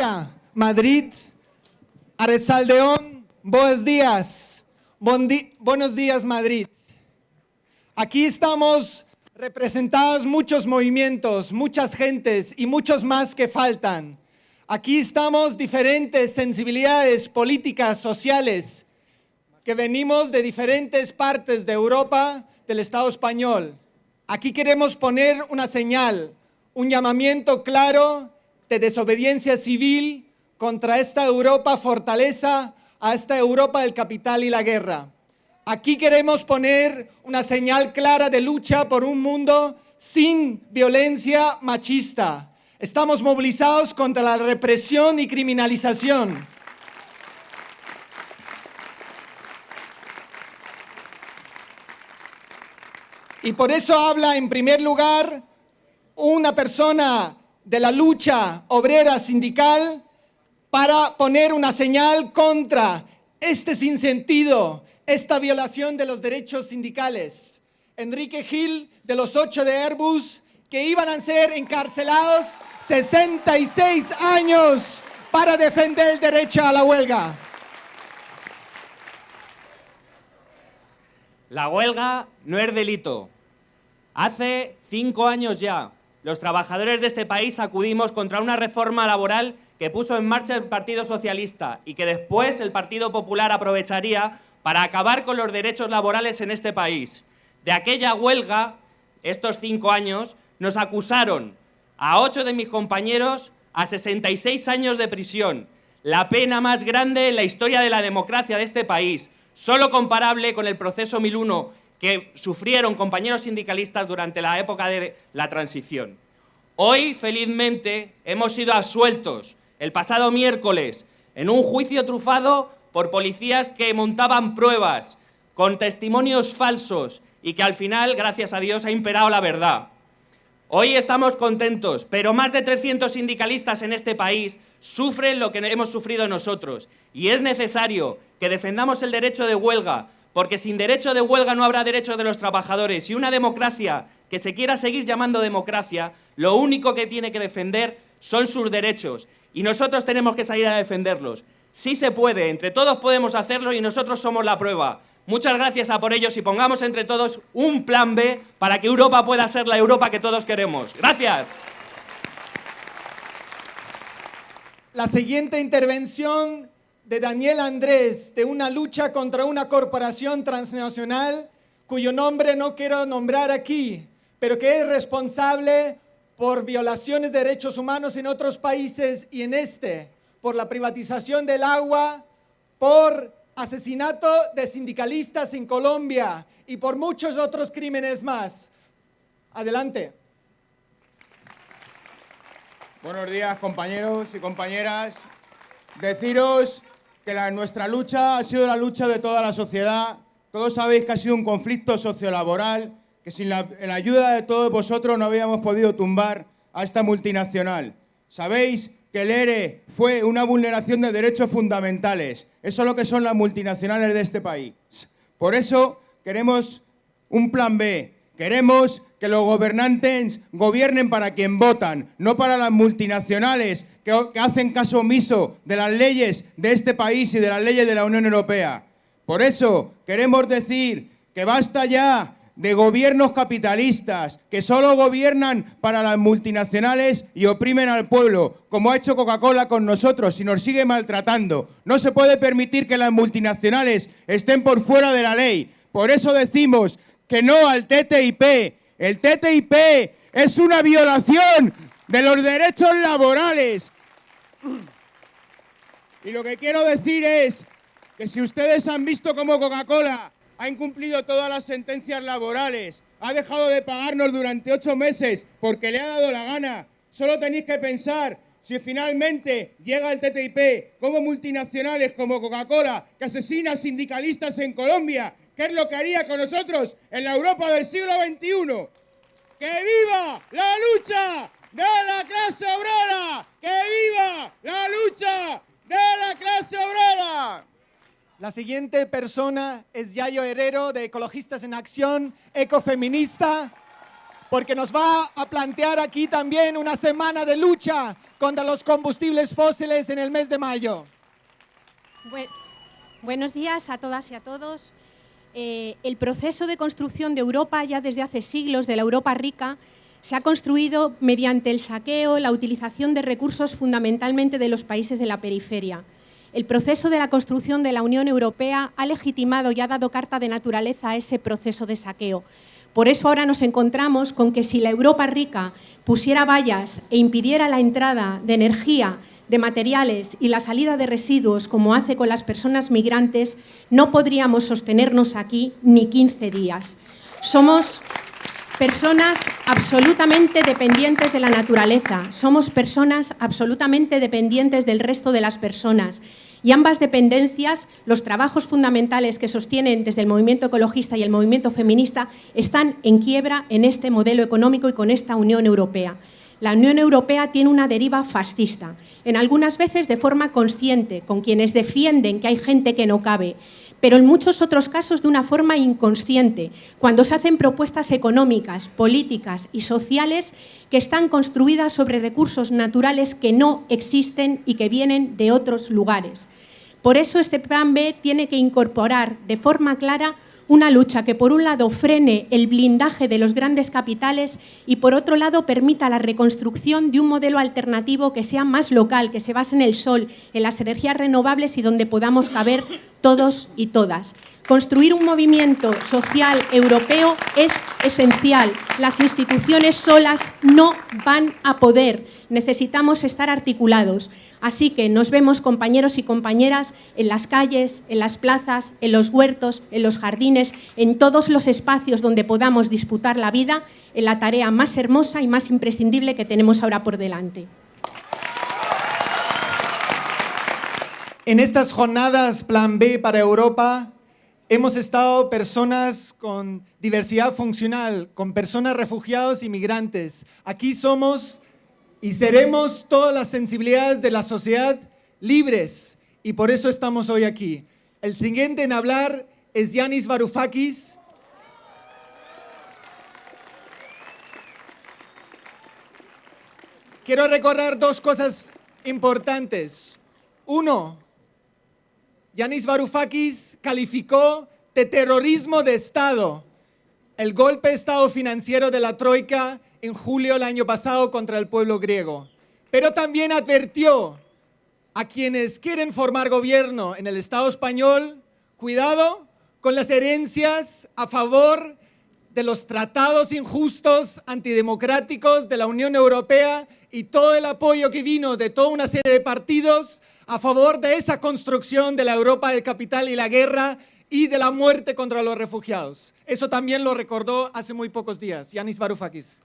dia, Madrid. Arratsaldeon, buenos días. Buenos días, Madrid. Aquí estamos representados muchos movimientos, muchas gentes y muchos más que faltan. Aquí estamos diferentes sensibilidades políticas, sociales, que venimos de diferentes partes de Europa, del Estado español. Aquí queremos poner una señal, un llamamiento claro de desobediencia civil contra esta Europa fortaleza, a esta Europa del capital y la guerra. Aquí queremos poner una señal clara de lucha por un mundo sin violencia machista. Estamos movilizados contra la represión y criminalización. Y por eso habla en primer lugar una persona de la lucha obrera sindical para poner una señal contra este sinsentido, esta violación de los derechos sindicales. Enrique Gil, de los 8 de Airbus, que iban a ser encarcelados 66 años para defender el derecho a la huelga. La huelga no es delito. Hace 5 años ya, los trabajadores de este país acudimos contra una reforma laboral que puso en marcha el Partido Socialista y que después el Partido Popular aprovecharía para acabar con los derechos laborales en este país. De aquella huelga, estos 5 años, nos acusaron a 8 de mis compañeros a 66 años de prisión, la pena más grande en la historia de la democracia de este país, solo comparable con el proceso 1001 que sufrieron compañeros sindicalistas durante la época de la transición. Hoy, felizmente, hemos sido absueltos el pasado miércoles en un juicio trufado por policías que montaban pruebas con testimonios falsos y que al final, gracias a Dios, ha imperado la verdad. Hoy estamos contentos, pero más de 300 sindicalistas en este país sufren lo que hemos sufrido nosotros y es necesario que defendamos el derecho de huelga, porque sin derecho de huelga no habrá derechos de los trabajadores y una democracia que se quiera seguir llamando democracia, lo único que tiene que defender son sus derechos y nosotros tenemos que salir a defenderlos. Sí se puede, entre todos podemos hacerlo y nosotros somos la prueba. Muchas gracias a por ellos y pongamos entre todos un plan B para que Europa pueda ser la Europa que todos queremos. ¡Gracias! La siguiente intervención de Daniel Andrés, de una lucha contra una corporación transnacional cuyo nombre no quiero nombrar aquí, pero que es responsable por violaciones de derechos humanos en otros países y en por la privatización del agua, por asesinato de sindicalistas en Colombia y por muchos otros crímenes más. Adelante. Buenos días, compañeros y compañeras. Deciros que nuestra lucha ha sido la lucha de toda la sociedad. Todos sabéis que ha sido un conflicto sociolaboral, que sin la ayuda de todos vosotros no habíamos podido tumbar a esta multinacional. Sabéis que el ERE fue una vulneración de derechos fundamentales. Eso es lo que son las multinacionales de este país. Por eso queremos un plan B. Queremos que los gobernantes gobiernen para quien votan, no para las multinacionales que hacen caso omiso de las leyes de este país y de las leyes de la Unión Europea. Por eso queremos decir que basta ya de gobiernos capitalistas que solo gobiernan para las multinacionales y oprimen al pueblo, como ha hecho Coca-Cola con nosotros y nos sigue maltratando. No se puede permitir que las multinacionales estén por fuera de la ley. Por eso decimos que no al TTIP. El TTIP es una violación de los derechos laborales. Y lo que quiero decir es que si ustedes han visto cómo Coca-Cola ha incumplido todas las sentencias laborales, ha dejado de pagarnos durante 8 meses porque le ha dado la gana, solo tenéis que pensar si finalmente llega el TTIP, como multinacionales como Coca-Cola, que asesina a sindicalistas en Colombia, ¿qué es lo que haría con nosotros en la Europa del siglo XXI? ¡Que viva la lucha de la clase obrera! ¡Que viva la lucha de la clase obrera! La siguiente persona es Yayo Herrero, de Ecologistas en Acción, ecofeminista. porque nos va a plantear aquí también una semana de lucha contra los combustibles fósiles en el mes de mayo. Buenos días a todas y a todos. El proceso de construcción de Europa, ya desde hace siglos, de la Europa rica, se ha construido mediante el saqueo, la utilización de recursos fundamentalmente de los países de la periferia. El proceso de la construcción de la Unión Europea ha legitimado y ha dado carta de naturaleza a ese proceso de saqueo. Por eso ahora nos encontramos con que si la Europa rica pusiera vallas e impidiera la entrada de energía, de materiales y la salida de residuos, como hace con las personas migrantes, no podríamos sostenernos aquí ni 15 días. Somos personas absolutamente dependientes de la naturaleza, somos personas absolutamente dependientes del resto de las personas. Y ambas dependencias, los trabajos fundamentales que sostienen desde el movimiento ecologista y el movimiento feminista, están en quiebra en este modelo económico y con esta Unión Europea. La Unión Europea tiene una deriva fascista, en algunas veces de forma consciente, con quienes defienden que hay gente que no cabe, pero en muchos otros casos de una forma inconsciente, cuando se hacen propuestas económicas, políticas y sociales que están construidas sobre recursos naturales que no existen y que vienen de otros lugares. Por eso este Plan B tiene que incorporar de forma clara una lucha que por un lado frene el blindaje de los grandes capitales y por otro lado permita la reconstrucción de un modelo alternativo que sea más local, que se base en el sol, en las energías renovables y donde podamos caber todos y todas. Construir un movimiento social europeo es esencial. Las instituciones solas no van a poder. Necesitamos estar articulados. Así que nos vemos, compañeros y compañeras, en las calles, en las plazas, en los huertos, en los jardines, en todos los espacios donde podamos disputar la vida, en la tarea más hermosa y más imprescindible que tenemos ahora por delante. En estas jornadas Plan B para Europa hemos estado personas con diversidad funcional, con personas refugiados y migrantes. Aquí somos y seremos todas las sensibilidades de la sociedad libres y por eso estamos hoy aquí. El siguiente en hablar es Yanis Varoufakis. Quiero recordar dos cosas importantes. Uno, Yanis Varoufakis calificó de terrorismo de Estado el golpe de Estado financiero de la Troika en julio del año pasado contra el pueblo griego. Pero también advirtió a quienes quieren formar gobierno en el Estado español, cuidado con las herencias a favor de los tratados injustos, antidemocráticos de la Unión Europea y todo el apoyo que vino de toda una serie de partidos a favor de esa construcción de la Europa del capital y la guerra y de la muerte contra los refugiados. Eso también lo recordó hace muy pocos días Yanis Varoufakis.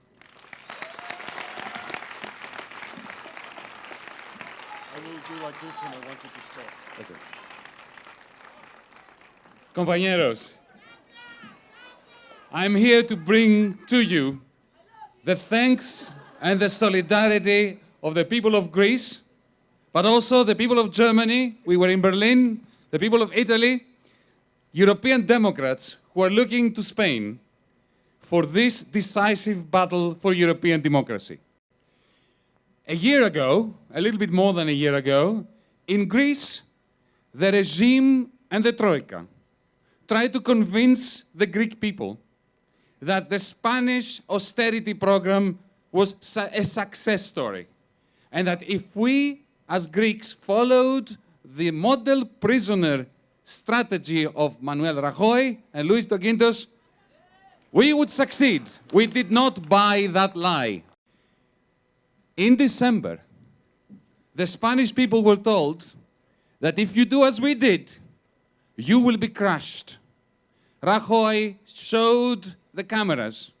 Compañeros, I'm here to bring to you the thanks and the solidarity of the people of Greece, but also the people of Germany. We were in Berlin, the people of Italy, European Democrats who are looking to Spain for this decisive battle for European democracy. A year ago, a little bit more than a year ago, in Greece, the regime and the Troika tried to convince the Greek people that the Spanish austerity program was a success story, and that if we, as Greeks, followed the model prisoner strategy of Manuel Rajoy and Luis de Guindos, we would succeed. We did not buy that lie. In December, the Spanish people were told that if you do as we did, you will be crushed. Rajoy showed the cameras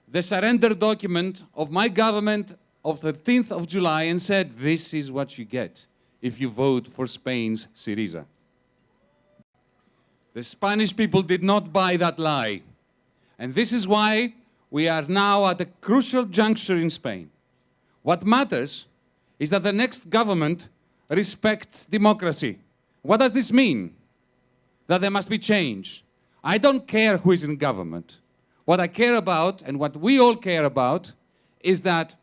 the surrender document of my government of 13th of July and said, this is what you get if you vote for Spain's Syriza. The Spanish people did not buy that lie. And this is why we are now at a crucial juncture in Spain. What matters is that the next government respects democracy. What does this mean? That there must be change. I don't care who is in government. What I care about, and what we all care about, is that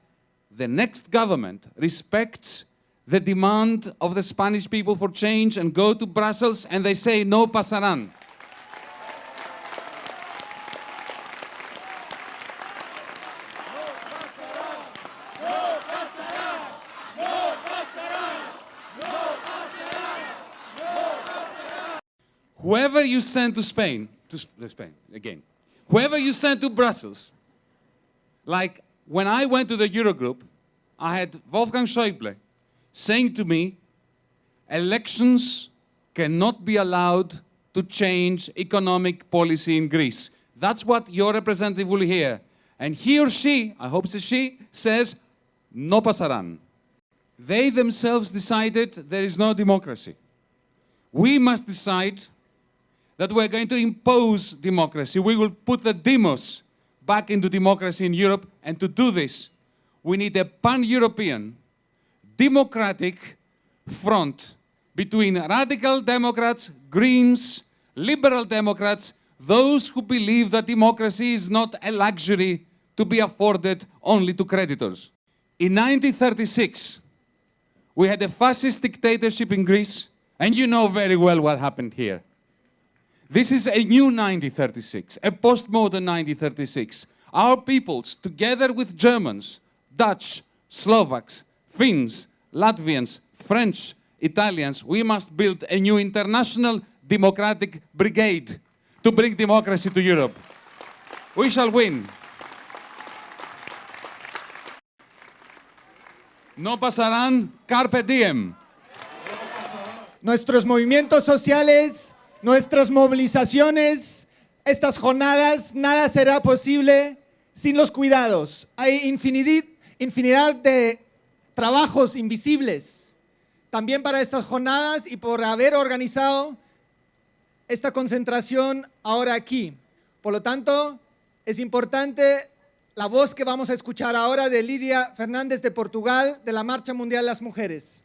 the next government respects the demand of the Spanish people for change and go to Brussels and they say, no pasarán. Whoever you send to Spain, whoever you send to Brussels, like when I went to the Eurogroup, I had Wolfgang Schäuble saying to me, elections cannot be allowed to change economic policy in Greece. That's what your representative will hear. And he or she, I hope it's a she, says, no pasarán. They themselves decided there is no democracy. We must decide that we're going to impose democracy. We will put the demos back into democracy in Europe, and to do this, we need a pan-European democratic front between radical Democrats, Greens, liberal Democrats, those who believe that democracy is not a luxury to be afforded only to creditors. In 1936, we had a fascist dictatorship in Greece, and you know very well what happened here. This is a new 1936, a postmodern 1936. Our peoples, together with Germans, Dutch, Slovaks, Finns, Latvians, French, Italians, we must build a new international democratic brigade to bring democracy to Europe. We shall win. No pasarán, carpe diem. Nuestros movimientos sociales, nuestras movilizaciones, estas jornadas, nada será posible sin los cuidados. Hay infinidad de trabajos invisibles también para estas jornadas y por haber organizado esta concentración ahora aquí. Por lo tanto, es importante la voz que vamos a escuchar ahora de Lidia Fernández de Portugal, de la Marcha Mundial de las Mujeres.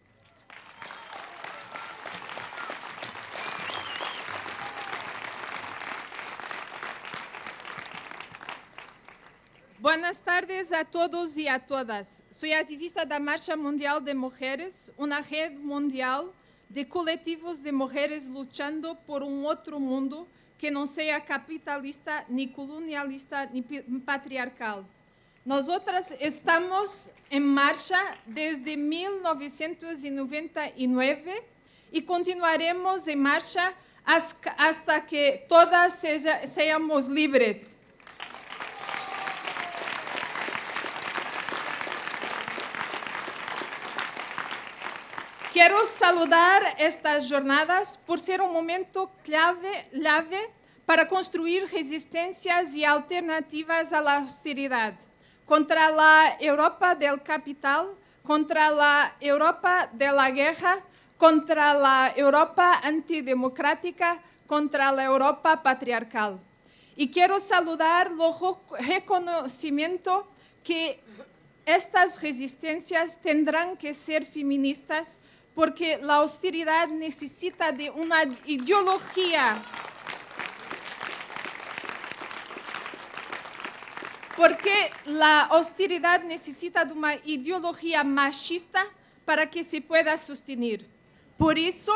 Buenas tardes a todos y a todas. Soy activista da Marcha Mundial de Mujeres, una red mundial de colectivos de mujeres luchando por un otro mundo que no sea capitalista, ni colonialista, ni patriarcal. Nosotras estamos en marcha desde 1999 y continuaremos en marcha hasta que todas seamos libres. Quiero saludar estas jornadas por ser un momento clave para construir resistencias y alternativas a la austeridad, contra la Europa del capital, contra la Europa de la guerra, contra la Europa antidemocrática, contra la Europa patriarcal. Y quiero saludar el reconocimiento que estas resistencias tendrán que ser feministas, porque la austeridad necesita de una ideología. Porque la austeridad necesita de una ideología machista para que se pueda sostener. Por eso,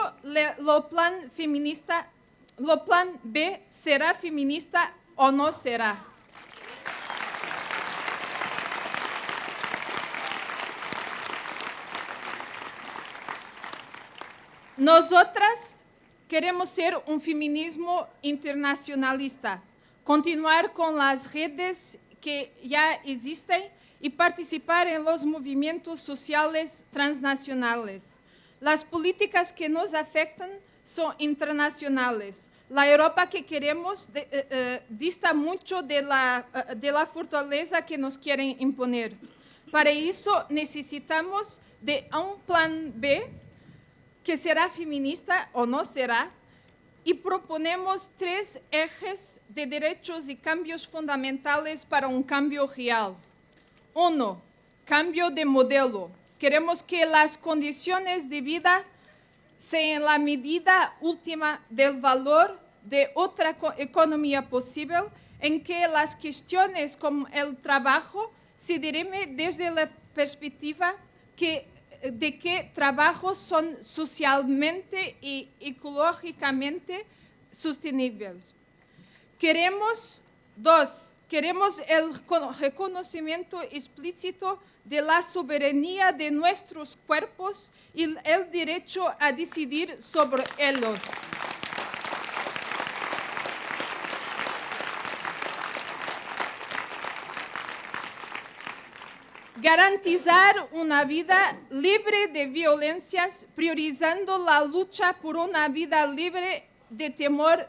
lo plan B será feminista o no será. Nosotras queremos ser un feminismo internacionalista, continuar con las redes que ya existen y participar en los movimientos sociales transnacionales. Las políticas que nos afectan son internacionales. La Europa que queremos dista mucho de la fortaleza que nos quieren imponer. Para eso necesitamos de un plan B que será feminista o no será, y proponemos 3 ejes de derechos y cambios fundamentales para un cambio real. 1. Cambio de modelo. Queremos que las condiciones de vida sean la medida última del valor de otra economía posible en que las cuestiones como el trabajo se dirimen desde la perspectiva de que trabajos son socialmente y ecológicamente sostenibles. Queremos el reconocimiento explícito de la soberanía de nuestros cuerpos y el derecho a decidir sobre ellos. Garantizar una vida libre de violencias, priorizando la lucha por una vida libre de temor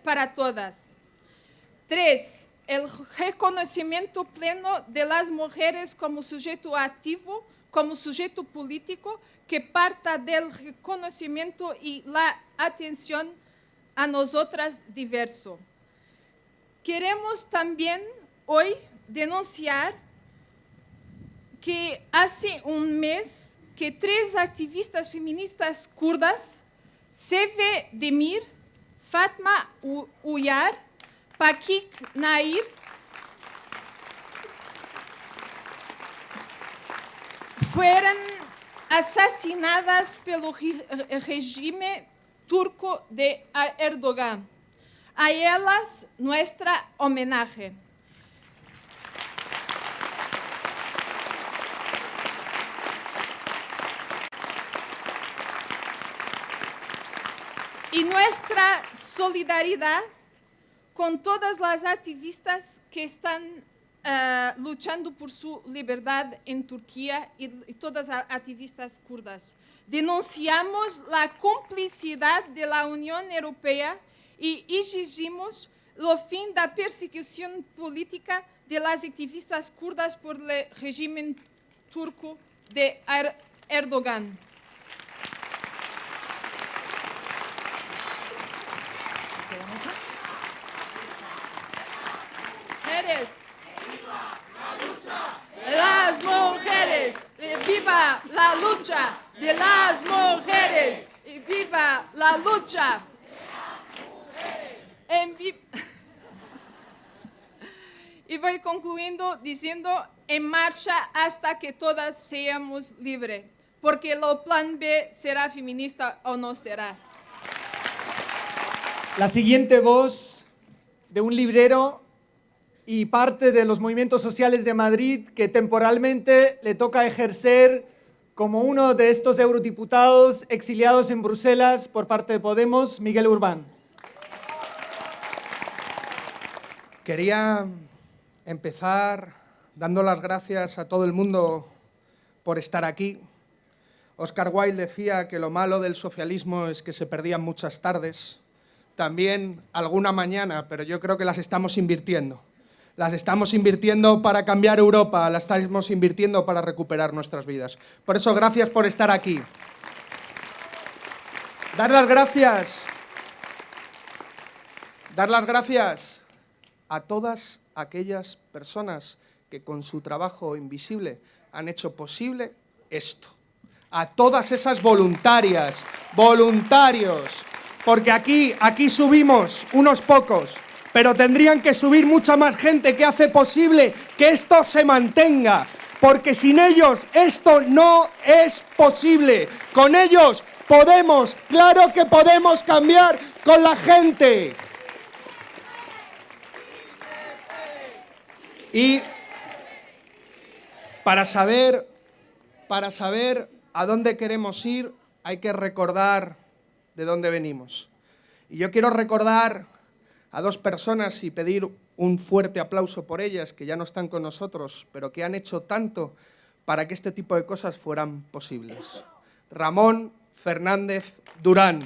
para todas. 3. El reconocimiento pleno de las mujeres como sujeto activo, como sujeto político, que parta del reconocimiento y la atención a nosotras diverso. Queremos también hoy denunciar que hace un mes que 3 activistas feministas kurdas, Seve Demir, Fatma Uyar, Pakik Nair, fueron asesinadas pelo régimen turco de Erdogan. A ellas nuestro homenaje. Y nuestra solidaridad con todas las activistas que están luchando por su libertad en Turquía y todas las activistas kurdas. Denunciamos la complicidad de la Unión Europea y exigimos el fin de la persecución política de las activistas kurdas por el régimen turco de Erdogan. Las mujeres, viva la lucha de las mujeres, viva la lucha. Y voy concluyendo diciendo, en marcha hasta que todas seamos libres, porque el plan B será feminista o no será. La siguiente voz de un librero y parte de los movimientos sociales de Madrid que temporalmente le toca ejercer como uno de estos eurodiputados exiliados en Bruselas por parte de Podemos, Miguel Urbán. Quería empezar dando las gracias a todo el mundo por estar aquí. Oscar Wilde decía que lo malo del socialismo es que se perdían muchas tardes, también alguna mañana, pero yo creo que las estamos invirtiendo. Las estamos invirtiendo para cambiar Europa, las estamos invirtiendo para recuperar nuestras vidas. Por eso, gracias por estar aquí. Dar las gracias a todas aquellas personas que con su trabajo invisible han hecho posible esto. A todas esas voluntarias, voluntarios, porque aquí subimos unos pocos, pero tendrían que subir mucha más gente que hace posible que esto se mantenga, porque sin ellos esto no es posible. Con ellos podemos, claro que podemos cambiar con la gente. Y para saber a dónde queremos ir, hay que recordar de dónde venimos. Y yo quiero recordar a 2 personas y pedir un fuerte aplauso por ellas, que ya no están con nosotros, pero que han hecho tanto para que este tipo de cosas fueran posibles. Ramón Fernández Durán,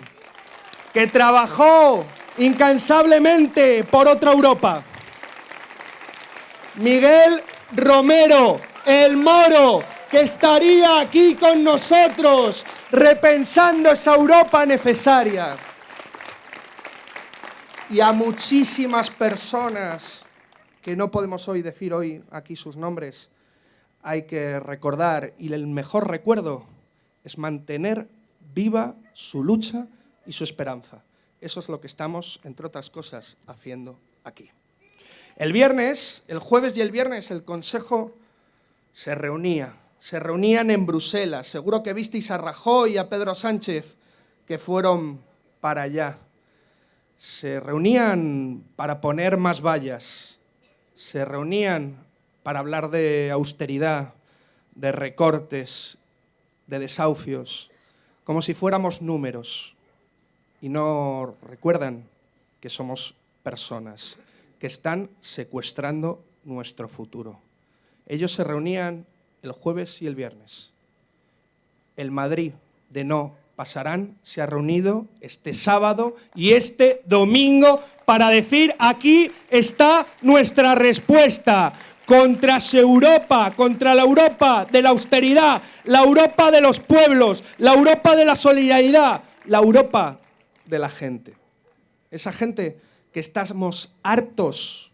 que trabajó incansablemente por otra Europa. Miguel Romero, el Moro, que estaría aquí con nosotros repensando esa Europa necesaria. Y a muchísimas personas que no podemos decir hoy aquí sus nombres, hay que recordar, y el mejor recuerdo es mantener viva su lucha y su esperanza. Eso es lo que estamos, entre otras cosas, haciendo aquí. El viernes, el jueves y el viernes, el Consejo se reunían en Bruselas. Seguro que visteis a Rajoy y a Pedro Sánchez que fueron para allá. Se reunían para poner más vallas, se reunían para hablar de austeridad, de recortes, de desahucios, como si fuéramos números. Y no recuerdan que somos personas que están secuestrando nuestro futuro. Ellos se reunían el jueves y el viernes. El Madrid de No Pasarán se ha reunido este sábado y este domingo para decir: aquí está nuestra respuesta contra su Europa, contra la Europa de la austeridad, la Europa de los pueblos, la Europa de la solidaridad, la Europa de la gente. Esa gente que estamos hartos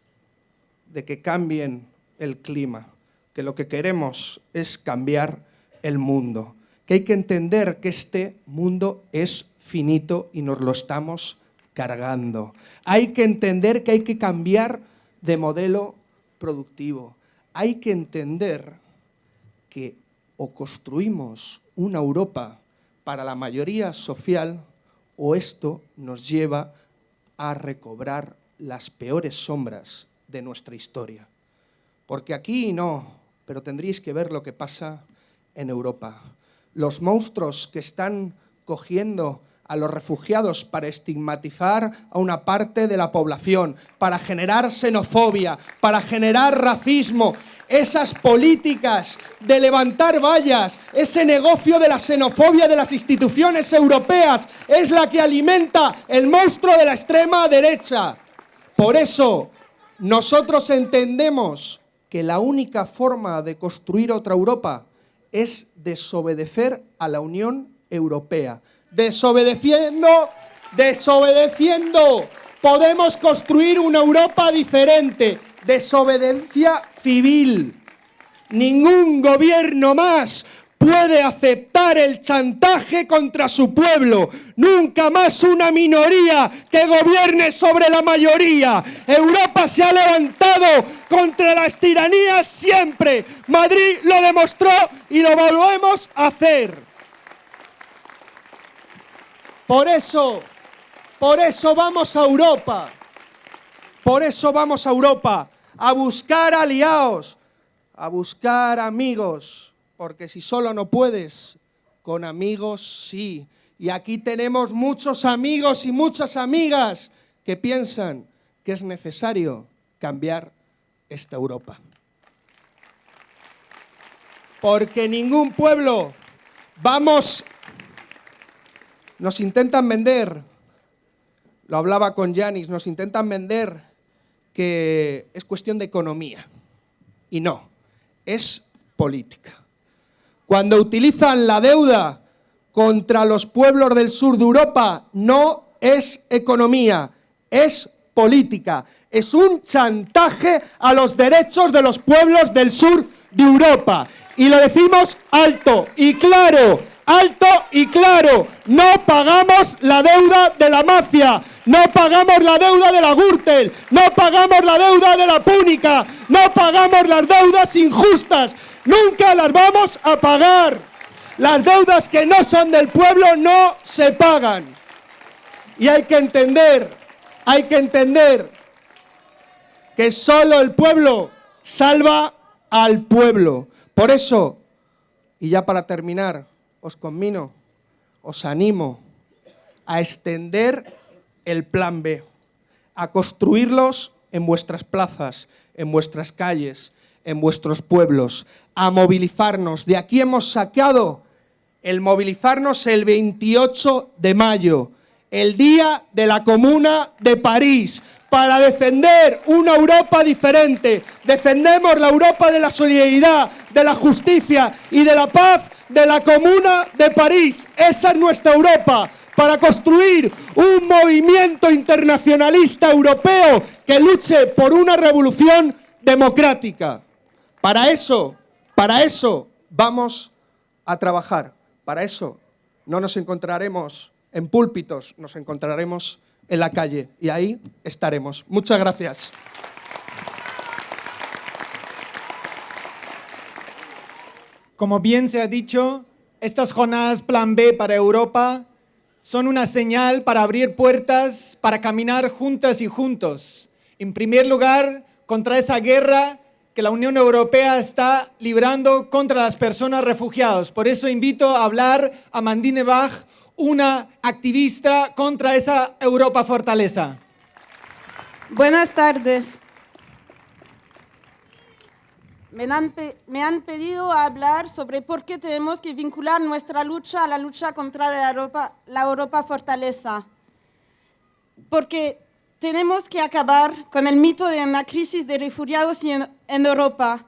de que cambien el clima, que lo que queremos es cambiar el mundo, que hay que entender que este mundo es finito y nos lo estamos cargando. Hay que entender que hay que cambiar de modelo productivo. Hay que entender que o construimos una Europa para la mayoría social o esto nos lleva a recobrar las peores sombras de nuestra historia. Porque aquí no, pero tendríais que ver lo que pasa en Europa. Los monstruos que están cogiendo a los refugiados para estigmatizar a una parte de la población, para generar xenofobia, para generar racismo, esas políticas de levantar vallas, ese negocio de la xenofobia de las instituciones europeas es la que alimenta el monstruo de la extrema derecha. Por eso, nosotros entendemos que la única forma de construir otra Europa es desobedecer a la Unión Europea. Desobedeciendo, podemos construir una Europa diferente. Desobediencia civil. Ningún gobierno más puede aceptar el chantaje contra su pueblo. Nunca más una minoría que gobierne sobre la mayoría. Europa se ha levantado contra las tiranías siempre. Madrid lo demostró y lo volvemos a hacer. Por eso vamos a Europa. Por eso vamos a Europa, a buscar aliados, a buscar amigos, porque si solo no puedes, con amigos sí. Y aquí tenemos muchos amigos y muchas amigas que piensan que es necesario cambiar esta Europa. Porque ningún pueblo, nos intentan vender, lo hablaba con Yanis, nos intentan vender que es cuestión de economía. Y no, es política. Cuando utilizan la deuda contra los pueblos del sur de Europa, no es economía, es política. Es un chantaje a los derechos de los pueblos del sur de Europa. Y lo decimos alto y claro. Alto y claro, no pagamos la deuda de la mafia, no pagamos la deuda de la Gürtel, no pagamos la deuda de la Púnica, no pagamos las deudas injustas, nunca las vamos a pagar. Las deudas que no son del pueblo no se pagan. Y hay que entender que solo el pueblo salva al pueblo. Por eso, y ya para terminar, os animo a extender el plan B, a construirlos en vuestras plazas, en vuestras calles, en vuestros pueblos, a movilizarnos. De aquí hemos sacado el movilizarnos el 28 de mayo, el día de la Comuna de París, para defender una Europa diferente. Defendemos la Europa de la solidaridad, de la justicia y de la paz de la Comuna de París. Esa es nuestra Europa, para construir un movimiento internacionalista europeo que luche por una revolución democrática. Para eso vamos a trabajar. Para eso no nos encontraremos en púlpitos, nos encontraremos en la calle y ahí estaremos. Muchas gracias. Como bien se ha dicho, estas jornadas Plan B para Europa son una señal para abrir puertas, para caminar juntas y juntos. En primer lugar, contra esa guerra que la Unión Europea está librando contra las personas refugiadas. Por eso invito a hablar a Mandine Bach, una activista contra esa Europa fortaleza. Buenas tardes. Me han pedido hablar sobre por qué tenemos que vincular nuestra lucha a la lucha contra la Europa fortaleza. Porque tenemos que acabar con el mito de una crisis de refugiados en Europa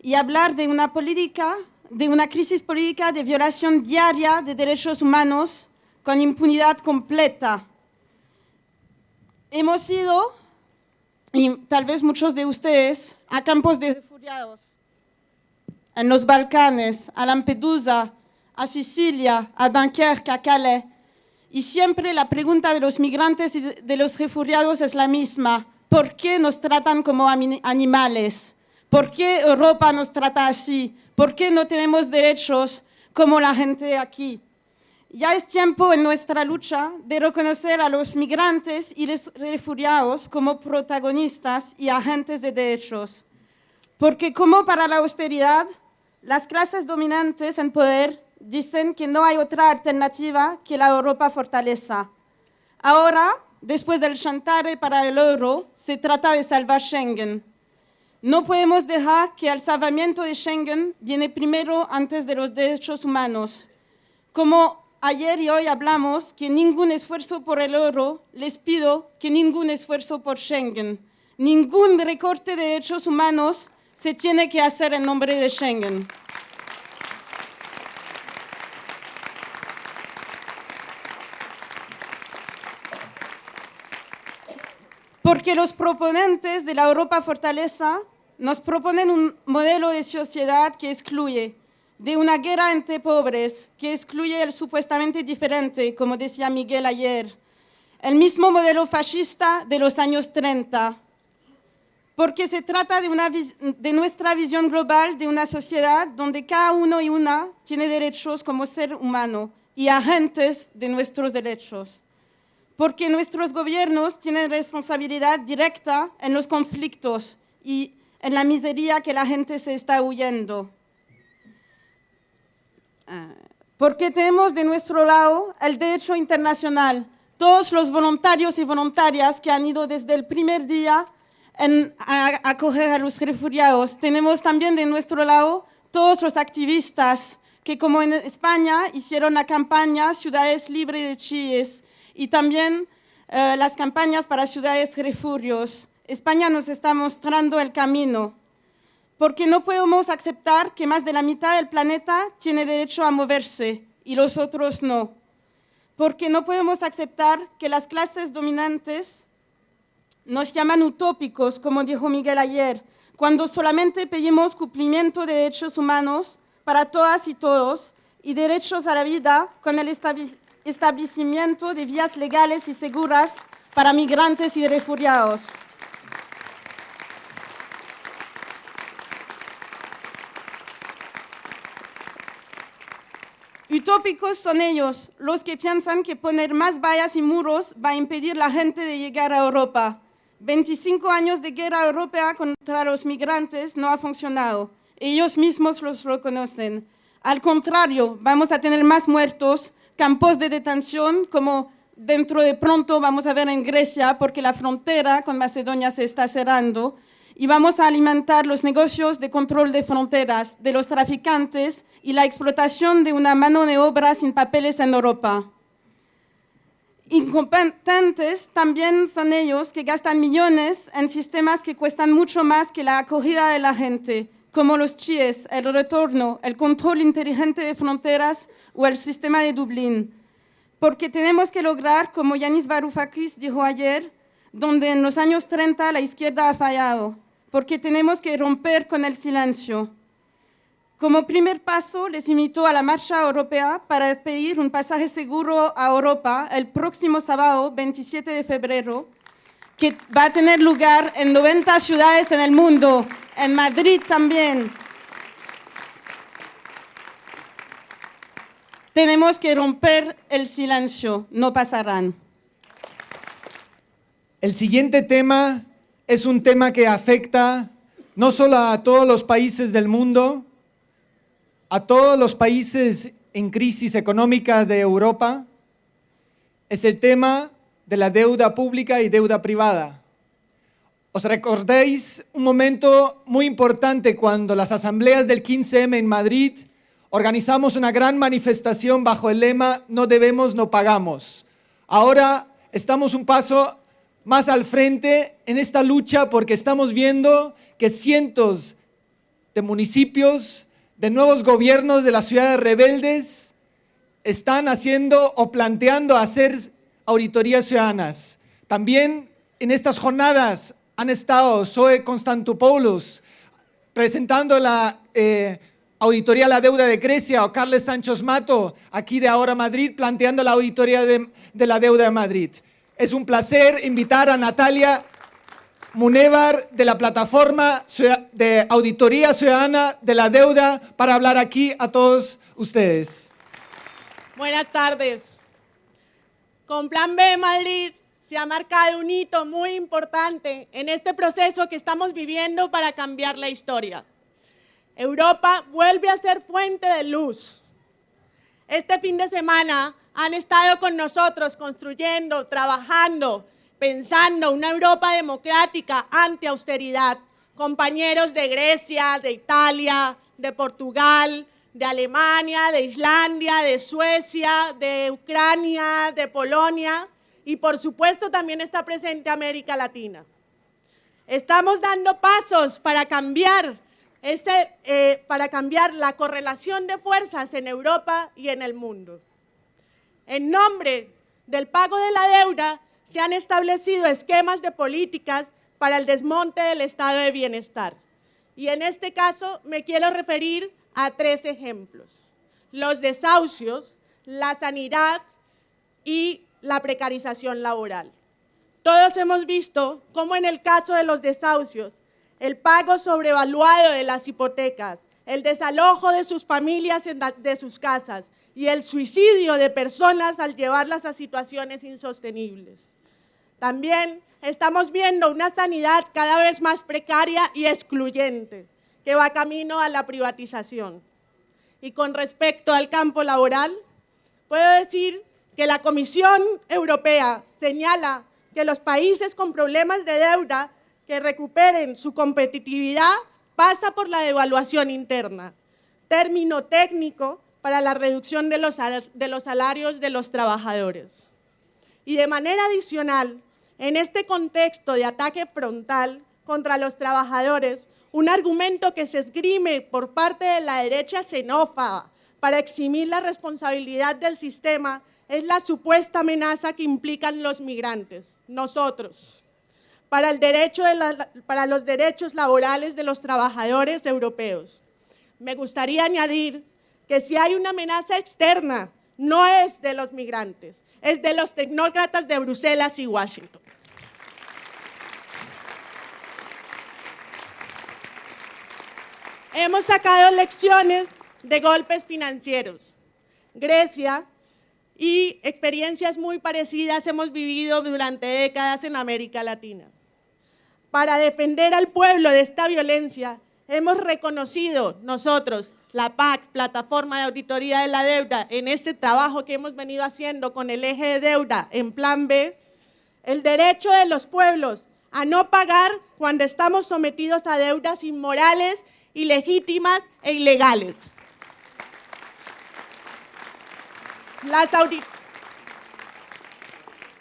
y hablar de una crisis política de violación diaria de derechos humanos con impunidad completa. Hemos ido, y tal vez muchos de ustedes, a campos de refugiados en los Balcanes, a Lampedusa, a Sicilia, a Dunkerque, a Calais. Y siempre la pregunta de los migrantes y de los refugiados es la misma. ¿Por qué nos tratan como animales? ¿Por qué Europa nos trata así? ¿Por qué no tenemos derechos como la gente aquí? Ya es tiempo en nuestra lucha de reconocer a los migrantes y los refugiados como protagonistas y agentes de derechos. Porque como para la austeridad, las clases dominantes en poder dicen que no hay otra alternativa que la Europa fortaleza. Ahora, después del chantaje para el euro, se trata de salvar Schengen. No podemos dejar que el salvamiento de Schengen viene primero antes de los derechos humanos. Como ayer y hoy hablamos que ningún esfuerzo por el euro, les pido que ningún esfuerzo por Schengen. Ningún recorte de derechos humanos se tiene que hacer en nombre de Schengen. Porque los proponentes de la Europa Fortaleza nos proponen un modelo de sociedad que excluye, de una guerra entre pobres, que excluye el supuestamente diferente, como decía Miguel ayer, el mismo modelo fascista de los años 30, porque se trata de nuestra visión global de una sociedad donde cada uno y una tiene derechos como ser humano y agentes de nuestros derechos. Porque nuestros gobiernos tienen responsabilidad directa en los conflictos y en la miseria que la gente se está huyendo. Porque tenemos de nuestro lado el derecho internacional, todos los voluntarios y voluntarias que han ido desde el primer día a acoger a los refugiados. Tenemos también de nuestro lado todos los activistas que, como en España, hicieron la campaña Ciudades Libres de Chies, y también las campañas para ciudades refugios. España nos está mostrando el camino, porque no podemos aceptar que más de la mitad del planeta tiene derecho a moverse y los otros no. Porque no podemos aceptar que las clases dominantes nos llaman utópicos, como dijo Miguel ayer, cuando solamente pedimos cumplimiento de derechos humanos para todas y todos y derechos a la vida con el establecimiento de vías legales y seguras para migrantes y refugiados. Utópicos son ellos, los que piensan que poner más vallas y muros va a impedir a la gente de llegar a Europa. 25 años de guerra europea contra los migrantes no ha funcionado. Ellos mismos los reconocen. Al contrario, vamos a tener más muertos, campos de detención, como dentro de pronto vamos a ver en Grecia, porque la frontera con Macedonia se está cerrando, y vamos a alimentar los negocios de control de fronteras, de los traficantes y la explotación de una mano de obra sin papeles en Europa. Incompetentes también son ellos que gastan millones en sistemas que cuestan mucho más que la acogida de la gente, como los CHIES, el retorno, el control inteligente de fronteras o el sistema de Dublín. Porque tenemos que lograr, como Yanis Varoufakis dijo ayer, donde en los años 30 la izquierda ha fallado, porque tenemos que romper con el silencio. Como primer paso, les invito a la marcha europea para pedir un pasaje seguro a Europa el próximo sábado, 27 de febrero, que va a tener lugar en 90 ciudades en el mundo, en Madrid también. Tenemos que romper el silencio, no pasarán. El siguiente tema es un tema que afecta no solo a todos los países del mundo, a todos los países en crisis económica de Europa, es el tema de la deuda pública y deuda privada. ¿Os recordáis un momento muy importante cuando las asambleas del 15M en Madrid organizamos una gran manifestación bajo el lema "No debemos, no pagamos"? Ahora estamos un paso más al frente en esta lucha porque estamos viendo que cientos de municipios, de nuevos gobiernos de las ciudades rebeldes están haciendo o planteando hacer auditorías ciudadanas. También en estas jornadas han estado Zoe Constantopoulos presentando la auditoría a la deuda de Grecia, o Carles Sánchez Mato, aquí de Ahora Madrid, planteando la auditoría de la deuda de Madrid. Es un placer invitar a Natalia Munevar de la Plataforma de Auditoría Ciudadana de la Deuda para hablar aquí a todos ustedes. Buenas tardes. Con Plan B Madrid se ha marcado un hito muy importante en este proceso que estamos viviendo para cambiar la historia. Europa vuelve a ser fuente de luz. Este fin de semana han estado con nosotros construyendo, trabajando, pensando una Europa democrática anti-austeridad. Compañeros de Grecia, de Italia, de Portugal, de Alemania, de Islandia, de Suecia, de Ucrania, de Polonia y por supuesto también está presente América Latina. Estamos dando pasos para cambiar la correlación de fuerzas en Europa y en el mundo. En nombre del pago de la deuda, se han establecido esquemas de políticas para el desmonte del estado de bienestar. Y en este caso me quiero referir a 3 ejemplos: los desahucios, la sanidad y la precarización laboral. Todos hemos visto cómo en el caso de los desahucios, el pago sobrevaluado de las hipotecas, el desalojo de sus familias de sus casas y el suicidio de personas al llevarlas a situaciones insostenibles. También estamos viendo una sanidad cada vez más precaria y excluyente, que va camino a la privatización. Y con respecto al campo laboral, puedo decir que la Comisión Europea señala que los países con problemas de deuda que recuperen su competitividad pasa por la devaluación interna, término técnico para la reducción de los salarios de los trabajadores. Y de manera adicional, en este contexto de ataque frontal contra los trabajadores, un argumento que se esgrime por parte de la derecha xenófoba para eximir la responsabilidad del sistema es la supuesta amenaza que implican los migrantes, nosotros, para los derechos laborales de los trabajadores europeos. Me gustaría añadir que si hay una amenaza externa, no es de los migrantes, es de los tecnócratas de Bruselas y Washington. Hemos sacado lecciones de golpes financieros. Grecia y experiencias muy parecidas hemos vivido durante décadas en América Latina. Para defender al pueblo de esta violencia, hemos reconocido nosotros, la PAC, Plataforma de Auditoría de la Deuda, en este trabajo que hemos venido haciendo con el eje de deuda en Plan B, el derecho de los pueblos a no pagar cuando estamos sometidos a deudas inmorales, ilegítimas e ilegales.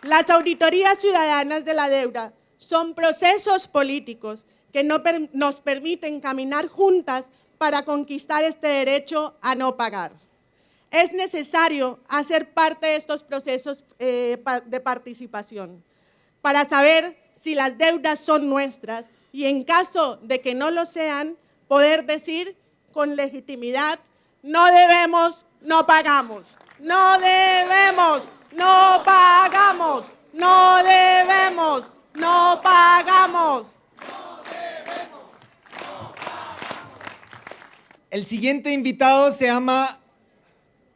Las auditorías ciudadanas de la deuda son procesos políticos que nos permiten caminar juntas para conquistar este derecho a no pagar. Es necesario hacer parte de estos procesos de participación para saber si las deudas son nuestras y en caso de que no lo sean, poder decir con legitimidad: no debemos, no pagamos. No debemos, no pagamos. No debemos, no pagamos. El siguiente invitado se llama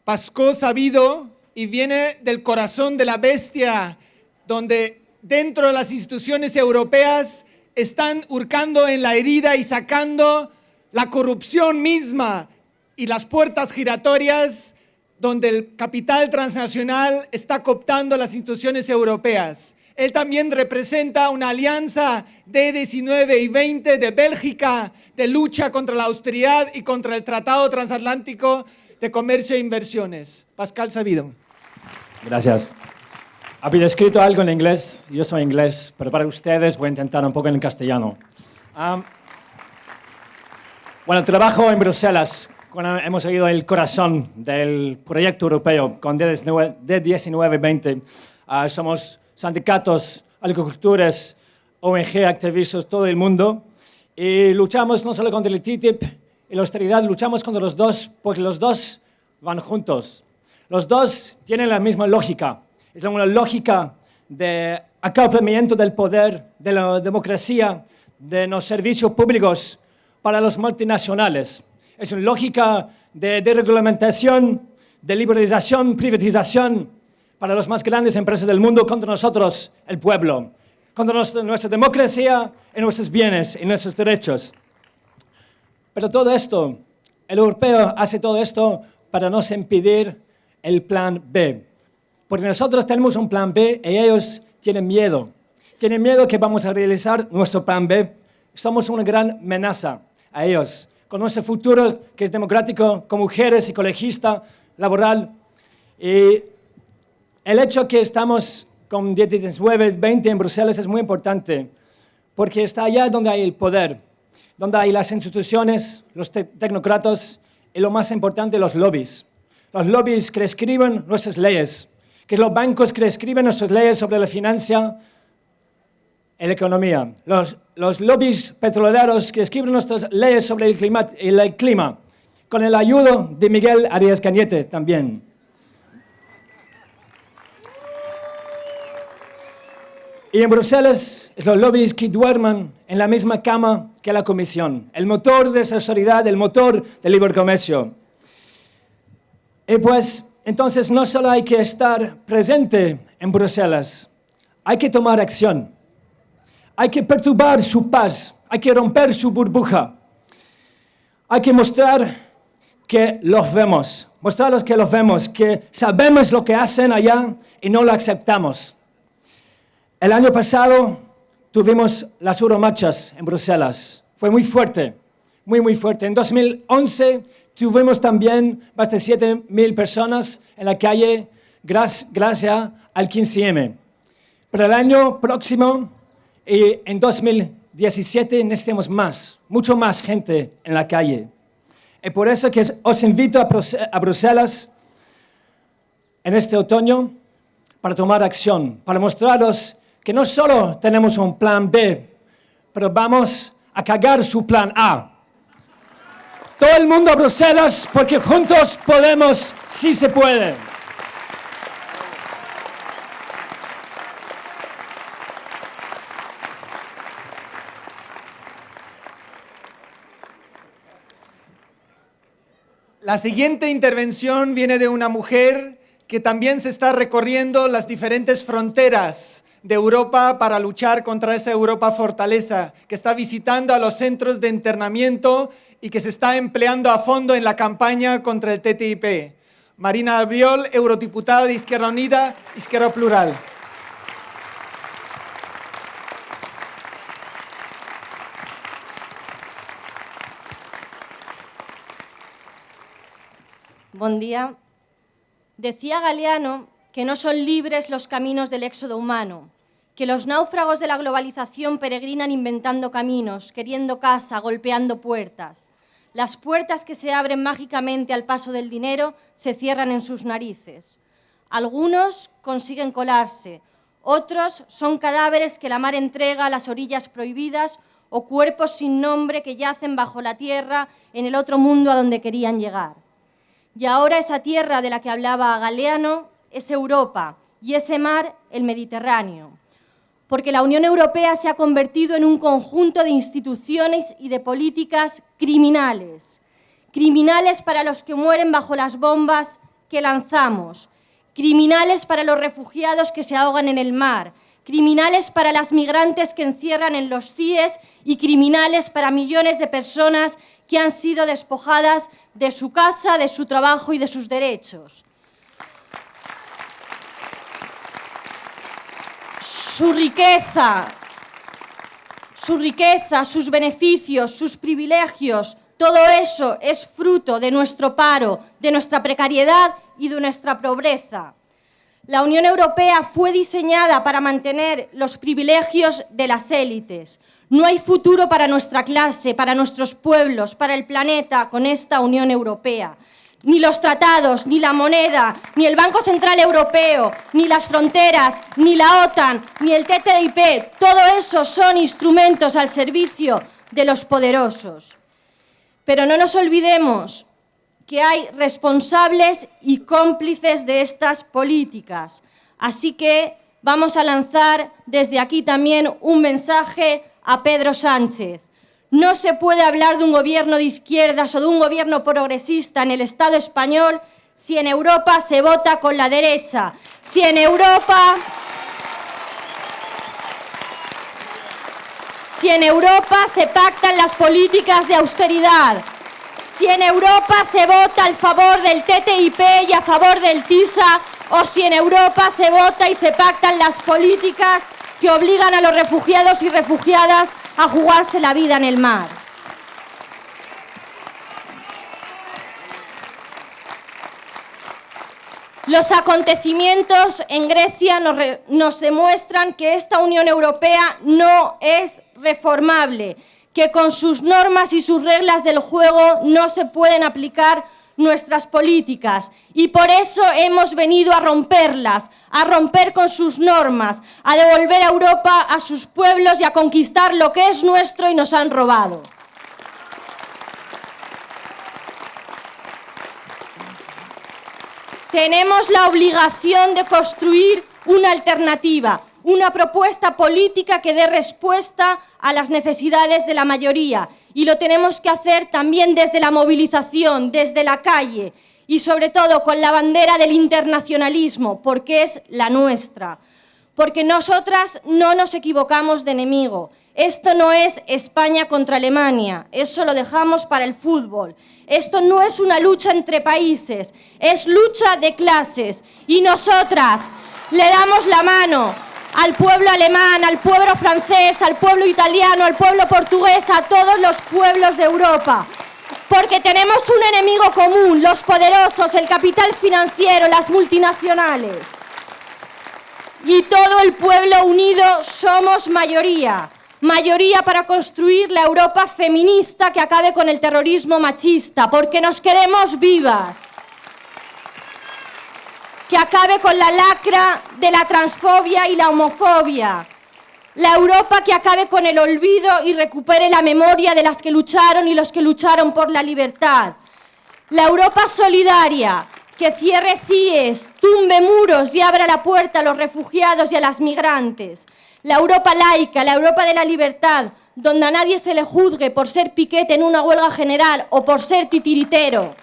Pascó sabido y viene del corazón de la bestia, donde dentro de las instituciones europeas están hurcando en la herida y sacando la corrupción misma y las puertas giratorias donde el capital transnacional está cooptando las instituciones europeas. Él también representa una alianza de 19 y 20 de Bélgica de lucha contra la austeridad y contra el Tratado Transatlántico de Comercio e Inversiones. Pascal Sabido. Gracias. Había escrito algo en inglés, yo soy inglés, pero para ustedes voy a intentar un poco en castellano. Bueno, trabajo en Bruselas, hemos seguido el corazón del proyecto europeo con D19-20. Somos sindicatos, agricultores, ONG, activistas, todo el mundo. Y luchamos no solo contra el TTIP y la austeridad, luchamos contra los dos, porque los dos van juntos. Los dos tienen la misma lógica. Es una lógica de acaparamiento del poder, de la democracia, de los servicios públicos para los multinacionales. Es una lógica de dereglamentación, de liberalización, privatización para las más grandes empresas del mundo contra nosotros, el pueblo, contra nuestra democracia y nuestros bienes y nuestros derechos. Pero todo esto, el europeo hace todo esto para nos impedir el plan B. Porque nosotros tenemos un plan B y ellos tienen miedo. Tienen miedo que vamos a realizar nuestro plan B. Somos una gran amenaza a ellos, con nuestro futuro que es democrático, con mujeres, ecologista, laboral. Y el hecho que estamos con 19-20 en Bruselas es muy importante, porque está allá donde hay el poder, donde hay las instituciones, los tecnócratas y lo más importante, los lobbies. Los lobbies que escriben nuestras leyes, que los bancos que escriben nuestras leyes sobre la financia y la economía. Los lobbies petroleros que escriben nuestras leyes sobre el clima, con el ayuda de Miguel Arias Cañete también. Y en Bruselas, los lobbies que duermen en la misma cama que la Comisión, el motor de esa sociedad, el motor del libre comercio. Y pues, entonces, no solo hay que estar presente en Bruselas, hay que tomar acción. Hay que perturbar su paz, hay que romper su burbuja. Hay que mostrar que los vemos, mostrarles que los vemos, que sabemos lo que hacen allá y no lo aceptamos. El año pasado tuvimos las Euromarchas en Bruselas. Fue muy fuerte, muy fuerte. En 2011 tuvimos también más de 7.000 personas en la calle gracias al 15M. Pero el año próximo, y en 2017, necesitamos más, mucho más gente en la calle. Y por eso que os invito a Bruselas en este otoño para tomar acción, para mostraros que no solo tenemos un plan B, pero vamos a cagar su plan A. Todo el mundo a Bruselas, porque juntos podemos, sí se puede. La siguiente intervención viene de una mujer que también se está recorriendo las diferentes fronteras de Europa para luchar contra esa Europa fortaleza, que está visitando a los centros de internamiento y que se está empleando a fondo en la campaña contra el TTIP. Marina Albiol, eurodiputada de Izquierda Unida, Izquierda Plural. Buen día. Decía Galeano que no son libres los caminos del éxodo humano, que los náufragos de la globalización peregrinan inventando caminos, queriendo casa, golpeando puertas. Las puertas que se abren mágicamente al paso del dinero se cierran en sus narices. Algunos consiguen colarse, otros son cadáveres que la mar entrega a las orillas prohibidas o cuerpos sin nombre que yacen bajo la tierra en el otro mundo a donde querían llegar. Y ahora esa tierra de la que hablaba Galeano es Europa y ese mar el Mediterráneo. Porque la Unión Europea se ha convertido en un conjunto de instituciones y de políticas criminales. Criminales para los que mueren bajo las bombas que lanzamos. Criminales para los refugiados que se ahogan en el mar, criminales para las migrantes que encierran en los CIES y criminales para millones de personas que han sido despojadas de su casa, de su trabajo y de sus derechos. Su riqueza, sus beneficios, sus privilegios, todo eso es fruto de nuestro paro, de nuestra precariedad y de nuestra pobreza. La Unión Europea fue diseñada para mantener los privilegios de las élites. No hay futuro para nuestra clase, para nuestros pueblos, para el planeta con esta Unión Europea. Ni los tratados, ni la moneda, ni el Banco Central Europeo, ni las fronteras, ni la OTAN, ni el TTIP, todo eso son instrumentos al servicio de los poderosos. Pero no nos olvidemos que hay responsables y cómplices de estas políticas. Así que vamos a lanzar desde aquí también un mensaje a Pedro Sánchez. No se puede hablar de un gobierno de izquierdas o de un gobierno progresista en el Estado español si en Europa se vota con la derecha, si en Europa se pactan las políticas de austeridad, si en Europa se vota a favor del TTIP y a favor del TISA, o si en Europa se vota y se pactan las políticas que obligan a los refugiados y refugiadas a jugarse la vida en el mar. Los acontecimientos en Grecia nos demuestran que esta Unión Europea no es reformable, que con sus normas y sus reglas del juego no se pueden aplicar nuestras políticas y por eso hemos venido a romperlas, a romper con sus normas, a devolver a Europa a sus pueblos y a conquistar lo que es nuestro y nos han robado. Tenemos la obligación de construir una alternativa, una propuesta política que dé respuesta a las necesidades de la mayoría. Y lo tenemos que hacer también desde la movilización, desde la calle y sobre todo con la bandera del internacionalismo, porque es la nuestra. Porque nosotras no nos equivocamos de enemigo. Esto no es España contra Alemania, eso lo dejamos para el fútbol. Esto no es una lucha entre países, es lucha de clases. Y nosotras le damos la mano al pueblo alemán, al pueblo francés, al pueblo italiano, al pueblo portugués, a todos los pueblos de Europa. Porque tenemos un enemigo común, los poderosos, el capital financiero, las multinacionales. Y todo el pueblo unido somos mayoría. Mayoría para construir la Europa feminista que acabe con el terrorismo machista, porque nos queremos vivas. Que acabe con la lacra de la transfobia y la homofobia. La Europa que acabe con el olvido y recupere la memoria de las que lucharon y los que lucharon por la libertad. La Europa solidaria, que cierre CIES, tumbe muros y abra la puerta a los refugiados y a las migrantes. La Europa laica, la Europa de la libertad, donde a nadie se le juzgue por ser piquete en una huelga general o por ser titiritero.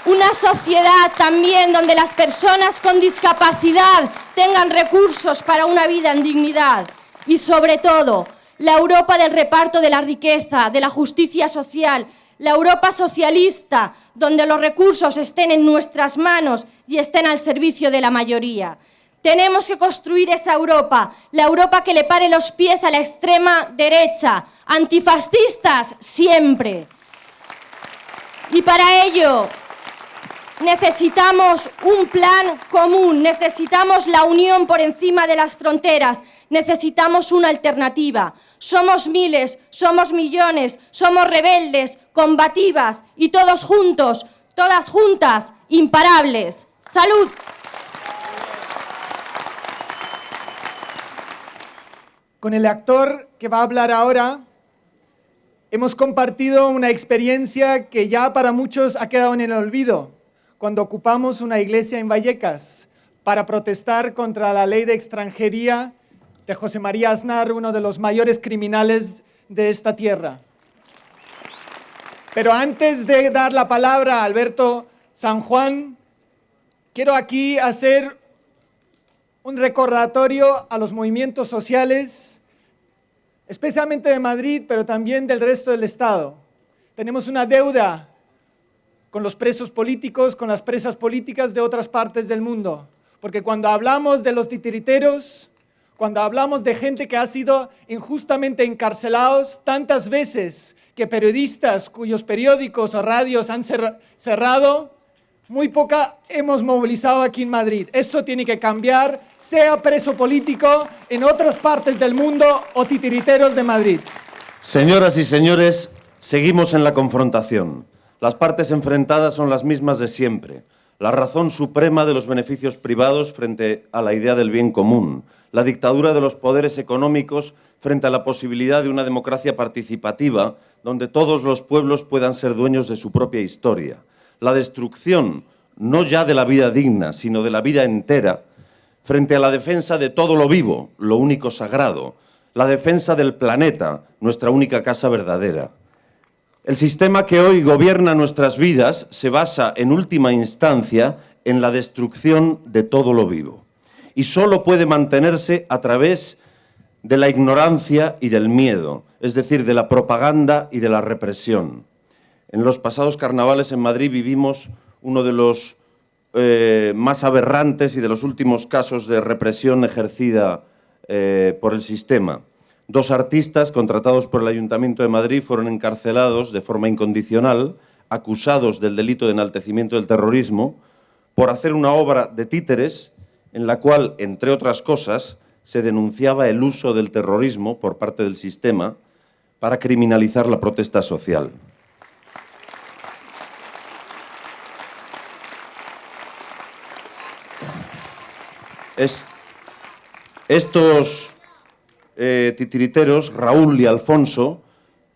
Una sociedad también donde las personas con discapacidad tengan recursos para una vida en dignidad. Y sobre todo, la Europa del reparto de la riqueza, de la justicia social, la Europa socialista, donde los recursos estén en nuestras manos y estén al servicio de la mayoría. Tenemos que construir esa Europa, la Europa que le pare los pies a la extrema derecha, antifascistas siempre. Y para ello necesitamos un plan común, necesitamos la unión por encima de las fronteras, necesitamos una alternativa. Somos miles, somos millones, somos rebeldes, combativas y todos juntos, todas juntas, imparables. ¡Salud! Con el actor que va a hablar ahora, hemos compartido una experiencia que ya para muchos ha quedado en el olvido, cuando ocupamos una iglesia en Vallecas para protestar contra la ley de extranjería de José María Aznar, uno de los mayores criminales de esta tierra. Pero antes de dar la palabra a Alberto San Juan, quiero aquí hacer un recordatorio a los movimientos sociales, especialmente de Madrid, pero también del resto del Estado. Tenemos una deuda con los presos políticos, con las presas políticas de otras partes del mundo. Porque cuando hablamos de los titiriteros, cuando hablamos de gente que ha sido injustamente encarcelados tantas veces, que periodistas cuyos periódicos o radios han cerrado, muy poca hemos movilizado aquí en Madrid. Esto tiene que cambiar, sea preso político en otras partes del mundo o titiriteros de Madrid. Señoras y señores, seguimos en la confrontación. Las partes enfrentadas son las mismas de siempre. La razón suprema de los beneficios privados frente a la idea del bien común. La dictadura de los poderes económicos frente a la posibilidad de una democracia participativa donde todos los pueblos puedan ser dueños de su propia historia. La destrucción, no ya de la vida digna, sino de la vida entera, frente a la defensa de todo lo vivo, lo único sagrado, la defensa del planeta, nuestra única casa verdadera. El sistema que hoy gobierna nuestras vidas se basa, en última instancia, en la destrucción de todo lo vivo. Y solo puede mantenerse a través de la ignorancia y del miedo, es decir, de la propaganda y de la represión. En los pasados carnavales en Madrid vivimos uno de los más aberrantes y de los últimos casos de represión ejercida por el sistema. 2 artistas contratados por el Ayuntamiento de Madrid fueron encarcelados de forma incondicional, acusados del delito de enaltecimiento del terrorismo, por hacer una obra de títeres en la cual, entre otras cosas, se denunciaba el uso del terrorismo por parte del sistema para criminalizar la protesta social. Estos titiriteros, Raúl y Alfonso,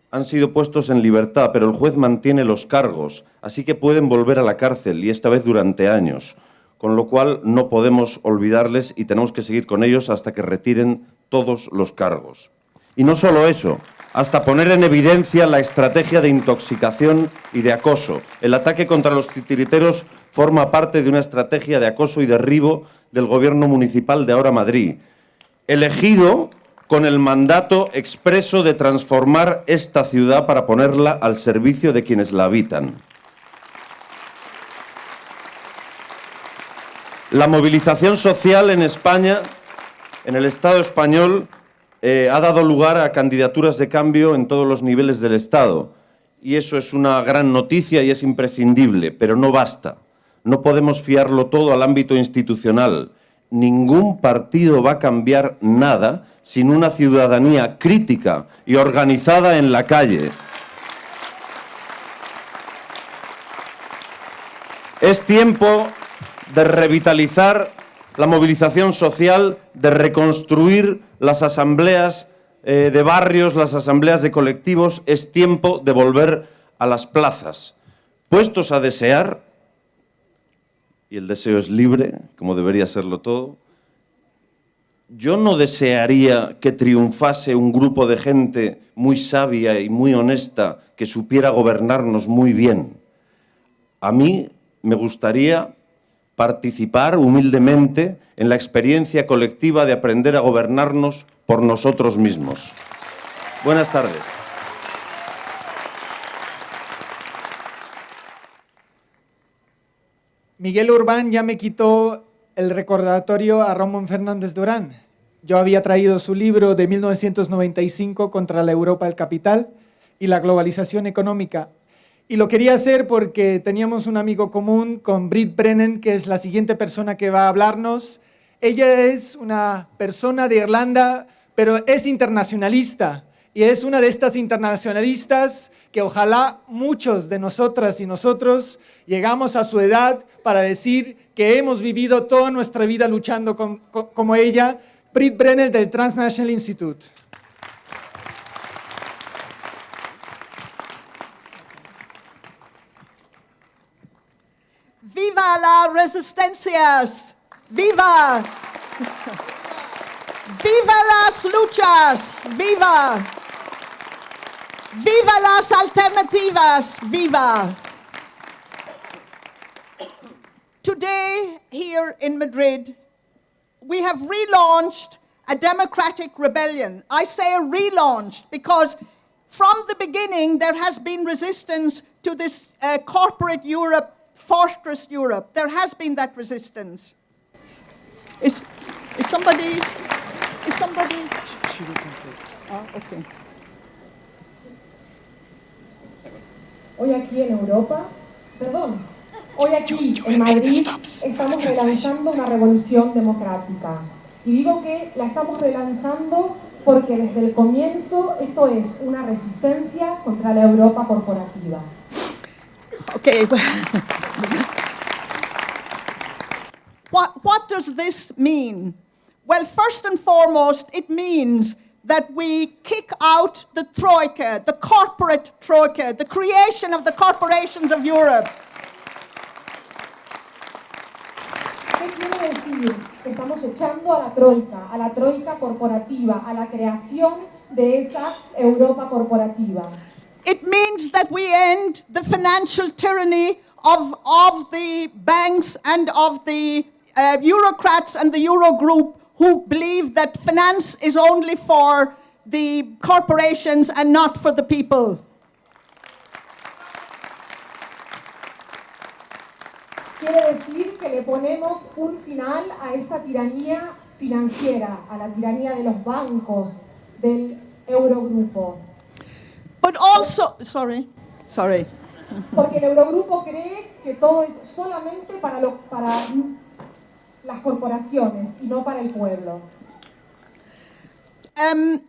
han sido puestos en libertad, pero el juez mantiene los cargos, así que pueden volver a la cárcel, y esta vez durante años, con lo cual no podemos olvidarles y tenemos que seguir con ellos hasta que retiren todos los cargos. Y no solo eso, hasta poner en evidencia la estrategia de intoxicación y de acoso. El ataque contra los titiriteros forma parte de una estrategia de acoso y derribo del gobierno municipal de ahora Madrid, elegido con el mandato expreso de transformar esta ciudad para ponerla al servicio de quienes la habitan. La movilización social en España, en el Estado español, ha dado lugar a candidaturas de cambio en todos los niveles del Estado. Y eso es una gran noticia y es imprescindible, pero no basta. No podemos fiarlo todo al ámbito institucional. Ningún partido va a cambiar nada sin una ciudadanía crítica y organizada en la calle. Es tiempo de revitalizar la movilización social, de reconstruir las asambleas de barrios, las asambleas de colectivos. Es tiempo de volver a las plazas. Puestos a desear, y el deseo es libre, como debería serlo todo, yo no desearía que triunfase un grupo de gente muy sabia y muy honesta que supiera gobernarnos muy bien. A mí me gustaría participar humildemente en la experiencia colectiva de aprender a gobernarnos por nosotros mismos. Buenas tardes. Miguel Urbán ya me quitó el recordatorio a Ramón Fernández Durán. Yo había traído su libro de 1995 contra la Europa del capital y la globalización económica. Y lo quería hacer porque teníamos un amigo común con Brit Brennan, que es la siguiente persona que va a hablarnos. Ella es una persona de Irlanda, pero es internacionalista. Y es una de estas internacionalistas que ojalá muchos de nosotras y nosotros llegamos a su edad para decir que hemos vivido toda nuestra vida luchando como ella, Brit Brennan del Transnational Institute. ¡Viva las resistencias! ¡Viva! ¡Viva las luchas! ¡Viva! Viva las alternativas! Viva! Today, here in Madrid, we have relaunched a democratic rebellion. I say relaunched because from the beginning there has been resistance to this corporate Europe, fortress Europe. There has been that resistance. Is somebody? She will translate. Ah, okay. Hoy aquí en Europa, hoy aquí en Madrid estamos relanzando una revolución democrática. Y digo que la estamos relanzando porque desde el comienzo esto es una resistencia contra la Europa corporativa. Okay. What does this mean? Well, first and foremost, it means that we kick out the troika, the corporate troika, the creation of the corporations of Europe. ¿Qué quiere decir? Que estamos echando a la troika corporativa, a la creación de esa Europa corporativa. It means that we end the financial tyranny of the banks and of the Eurocrats and the Eurogroup who believe that finance is only for the corporations and not for the people. Quiere decir que le ponemos un final a esta tiranía financiera, a la tiranía de los bancos, del Eurogrupo. But also, sorry. Porque el Eurogrupo cree que todo es solamente para las corporaciones y no para el pueblo.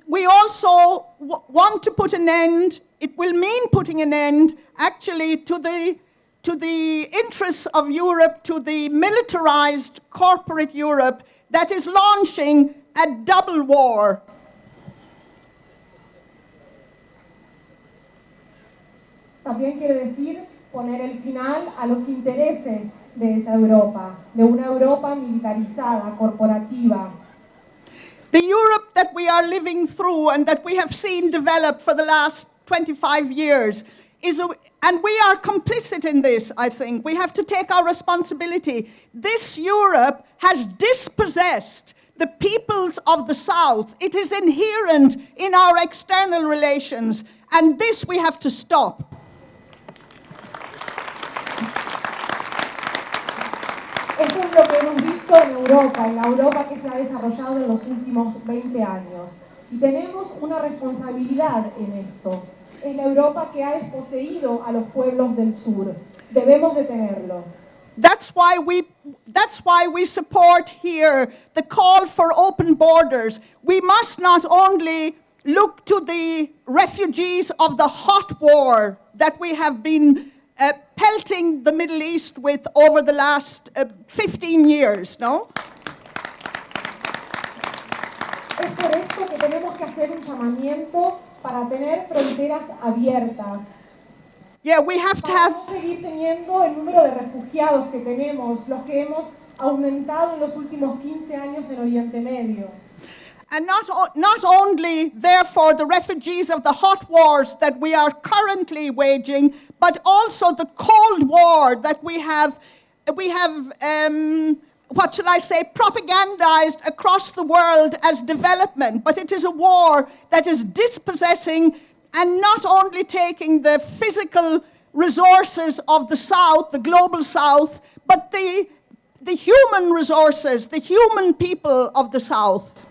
We also want to put an end, it will mean putting an end actually to the interests of Europe, to the militarized corporate Europe that is launching a double war. También quiere decir poner el final a los intereses de esa Europa, de una Europa militarizada, corporativa. The Europe that we are living through and that we have seen develop for the last 25 years and we are complicit in this, I think. We have to take our responsibility. This Europe has dispossessed the peoples of the South. It is inherent in our external relations, and this we have to stop. Esto es lo que hemos visto en Europa, en la Europa que se ha desarrollado en los últimos 20 años. Y tenemos una responsabilidad en esto. Es la Europa que ha desposeído a los pueblos del sur. Debemos detenerlo. That's why we support here the call for open borders. We must not only look to the refugees of the hot war that we have been pelting the Middle East with over the last 15 years, no? Es por esto que tenemos que hacer un llamamiento para tener fronteras abiertas. Yeah, we have to have... Para no seguir teniendo el número de refugiados que tenemos, los que hemos aumentado en los últimos 15 años en Oriente Medio. And not only, therefore, the refugees of the hot wars that we are currently waging, but also the Cold War that we have what shall I say, propagandized across the world as development. But it is a war that is dispossessing and not only taking the physical resources of the South, the global South, but the human resources, the human people of the South.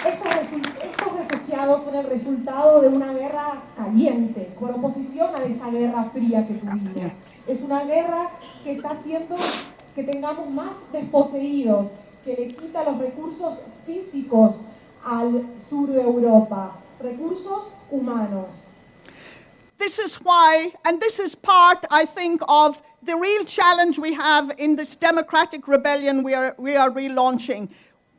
Estos refugiados son el resultado de una guerra caliente, por oposición a esa guerra fría que tuvimos. Es una guerra que está haciendo que tengamos más desposeídos, que le quita los recursos físicos al sur de Europa, recursos humanos. This is why, and this is part, I think, of the real challenge we have in this democratic rebellion we are relaunching.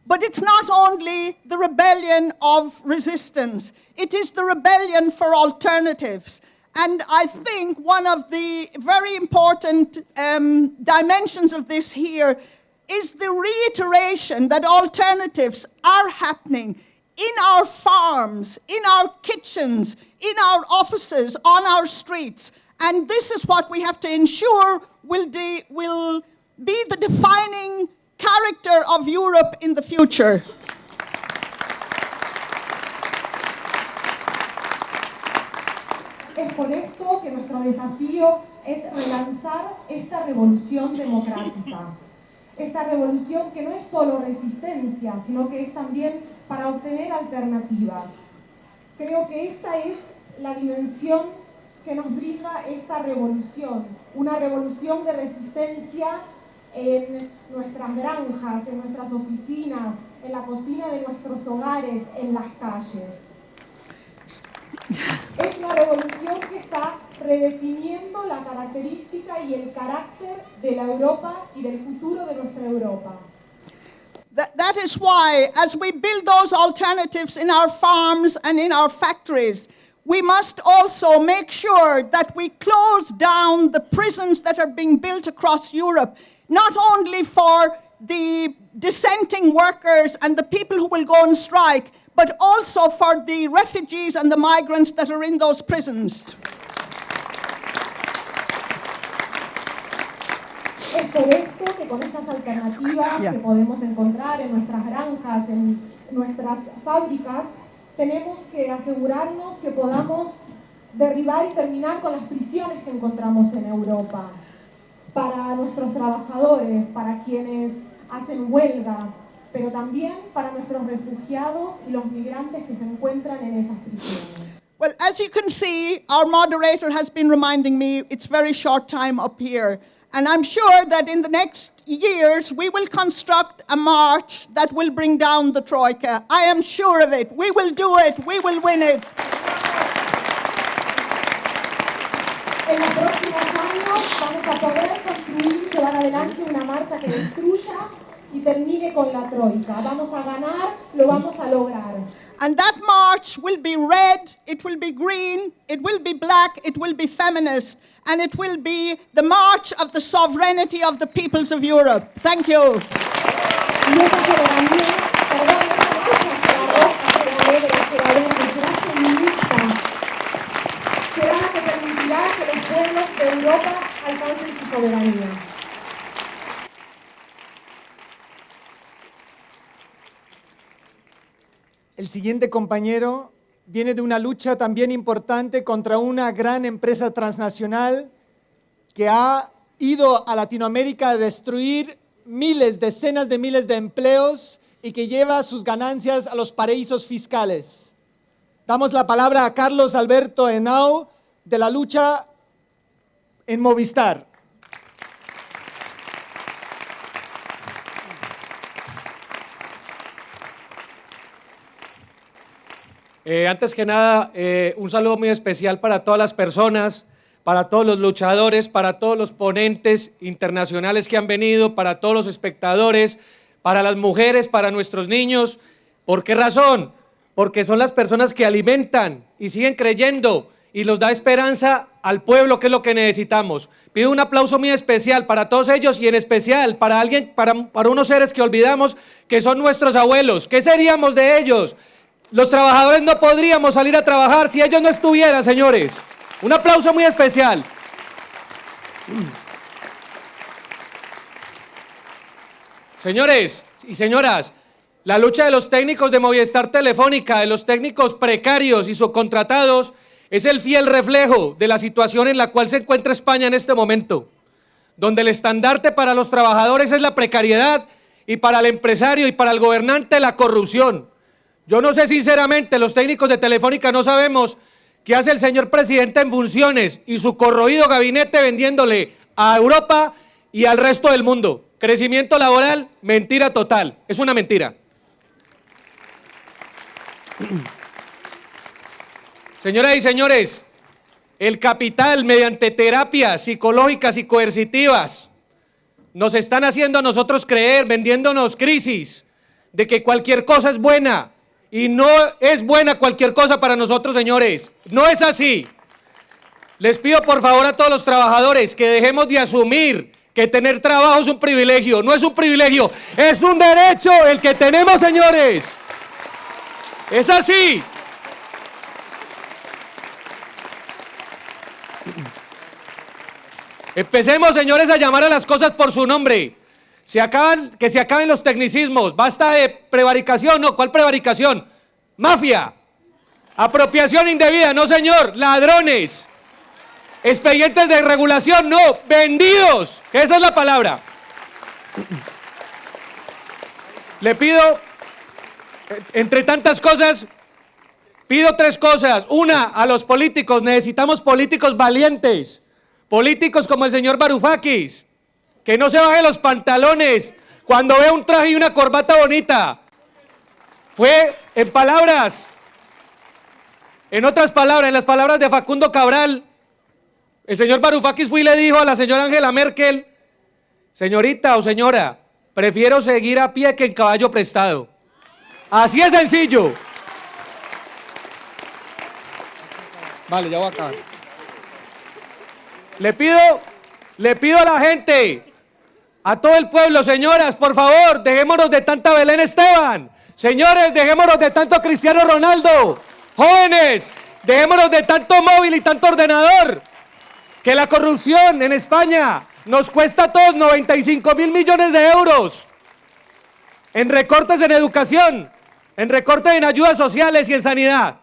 But it's not only the rebellion of resistance, it is the rebellion for alternatives. And I think one of the very important dimensions of this here is the reiteration that alternatives are happening in our farms, in our kitchens, in our offices, on our streets. And this is what we have to ensure will be the defining character of Europe in the future. Es por esto que nuestro desafío es relanzar esta revolución democrática. Esta revolución que no es solo resistencia, sino que es también para obtener alternativas. Creo que esta es la dimensión que nos brinda esta revolución, una revolución de resistencia en nuestras granjas, en nuestras oficinas, en la cocina de nuestros hogares, en las calles. Es una revolución que está redefiniendo la característica y el carácter de la Europa y del futuro de nuestra Europa. That is why, as we build those alternatives in our farms and in our factories, we must also make sure that we close down the prisons that are being built across Europe, not only for the dissenting workers and the people who will go on strike, but also for the refugees and the migrants that are in those prisons. Es por esto que con estas alternativas que podemos encontrar en nuestras granjas, en nuestras fábricas, tenemos que asegurarnos que podamos derribar y terminar con las prisiones que encontramos en Europa. Para nuestros trabajadores, para quienes hacen huelga, pero también para nuestros refugiados y los migrantes que se encuentran en esas prisiones. Well, as you can see, our moderator has been reminding me it's very short time up here. And I'm sure that in the next years, we will construct a march that will bring down the Troika. I am sure of it. We will do it. We will win it. En los próximos años vamos a poder construir y llevar adelante una marcha que destruya y termine con la Troika. Vamos a ganar, lo vamos a lograr. And that march will be red, it will be green, it will be black, it will be feminist, and it will be the march of the sovereignty of the peoples of Europe. Thank you. Y esa soberanía, perdón, esa marcha será roja, será negra, será verde, será feminista. Será la que permitirá que los pueblos de Europa alcancen su soberanía. El siguiente compañero viene de una lucha también importante contra una gran empresa transnacional que ha ido a Latinoamérica a destruir miles, decenas de miles de empleos y que lleva sus ganancias a los paraísos fiscales. Damos la palabra a Carlos Alberto Henao de la lucha en Movistar. Antes que nada, un saludo muy especial para todas las personas, para todos los luchadores, para todos los ponentes internacionales que han venido, para todos los espectadores, para las mujeres, para nuestros niños. ¿Por qué razón? Porque son las personas que alimentan y siguen creyendo y nos da esperanza al pueblo, que es lo que necesitamos. Pido un aplauso muy especial para todos ellos y en especial para unos seres que olvidamos, que son nuestros abuelos. ¿Qué seríamos de ellos? Los trabajadores no podríamos salir a trabajar si ellos no estuvieran, señores. Un aplauso muy especial. Señores y señoras, la lucha de los técnicos de Movistar Telefónica, de los técnicos precarios y subcontratados, es el fiel reflejo de la situación en la cual se encuentra España en este momento, donde el estandarte para los trabajadores es la precariedad y para el empresario y para el gobernante la corrupción. Yo no sé sinceramente, los técnicos de Telefónica no sabemos qué hace el señor presidente en funciones y su corroído gabinete vendiéndole a Europa y al resto del mundo. Crecimiento laboral, mentira total, es una mentira. Señoras y señores, el capital mediante terapias psicológicas y coercitivas nos están haciendo a nosotros creer, vendiéndonos crisis, de que cualquier cosa es buena. Y no es buena cualquier cosa para nosotros, señores. No es así. Les pido por favor a todos los trabajadores que dejemos de asumir que tener trabajo es un privilegio. No es un privilegio, es un derecho el que tenemos, señores. Es así. Empecemos, señores, a llamar a las cosas por su nombre. Que se acaben los tecnicismos. Basta de prevaricación. No, ¿cuál prevaricación? Mafia. Apropiación indebida. No, señor. Ladrones. Expedientes de regulación. No. Vendidos. Que esa es la palabra. Le pido, entre tantas cosas, pido 3 cosas. Una, a los políticos. Necesitamos políticos valientes. Políticos como el señor Varoufakis, que no se baje los pantalones cuando ve un traje y una corbata bonita. Fue en otras palabras, en las palabras de Facundo Cabral, el señor Varoufakis fue y le dijo a la señora Angela Merkel: señorita o señora, prefiero seguir a pie que en caballo prestado. Así es sencillo. Vale, ya voy a acabar. Le pido a la gente, a todo el pueblo, señoras, por favor, dejémonos de tanta Belén Esteban. Señores, dejémonos de tanto Cristiano Ronaldo. Jóvenes, dejémonos de tanto móvil y tanto ordenador. Que la corrupción en España nos cuesta a todos 95.000 millones de euros. En recortes en educación, en recortes en ayudas sociales y en sanidad.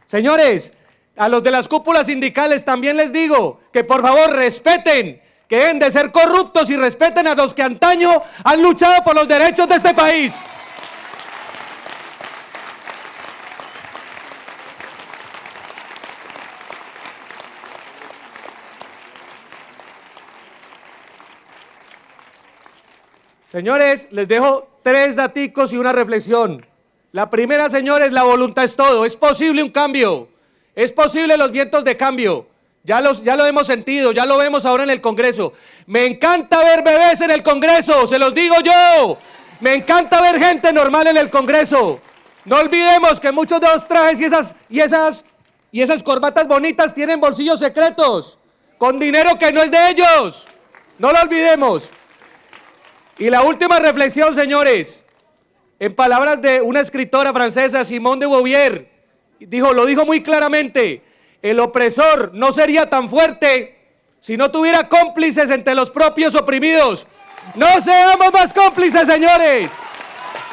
Señores, a los de las cúpulas sindicales también les digo que por favor respeten, que deben de ser corruptos y respeten a los que antaño han luchado por los derechos de este país. Señores, les dejo 3 daticos y una reflexión. La primera, señores, la voluntad es todo. Es posible un cambio. Es posible los vientos de cambio, ya lo hemos sentido, ya lo vemos ahora en el Congreso. Me encanta ver bebés en el Congreso, se los digo yo. Me encanta ver gente normal en el Congreso. No olvidemos que muchos de los trajes y esas corbatas bonitas tienen bolsillos secretos, con dinero que no es de ellos. No lo olvidemos. Y la última reflexión, señores, en palabras de una escritora francesa, Simone de Beauvoir, lo dijo muy claramente: el opresor no sería tan fuerte si no tuviera cómplices entre los propios oprimidos. No seamos más cómplices, señores.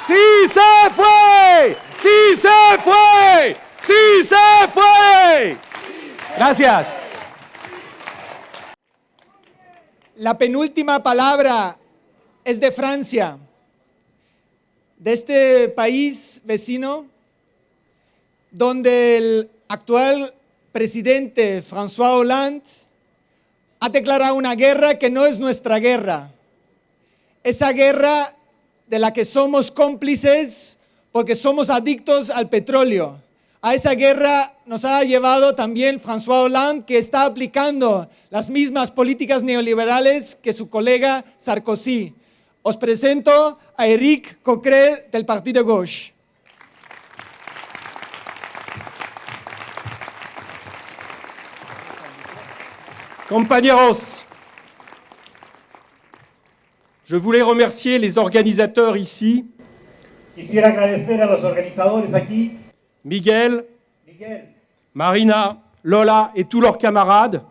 ¡Sí se puede! ¡Sí se puede! ¡Sí se puede! Gracias. La penúltima palabra es de Francia, de este país vecino, donde el actual presidente François Hollande ha declarado una guerra que no es nuestra guerra. Esa guerra de la que somos cómplices porque somos adictos al petróleo. A esa guerra nos ha llevado también François Hollande, que está aplicando las mismas políticas neoliberales que su colega Sarkozy. Os presento a Éric Coquerel del Partido de Gauche. Compañeros, je voulais remercier les organisateurs ici. Quisiera agradecer a los organizadores aquí. Miguel, Marina, Lola et tous leurs camarades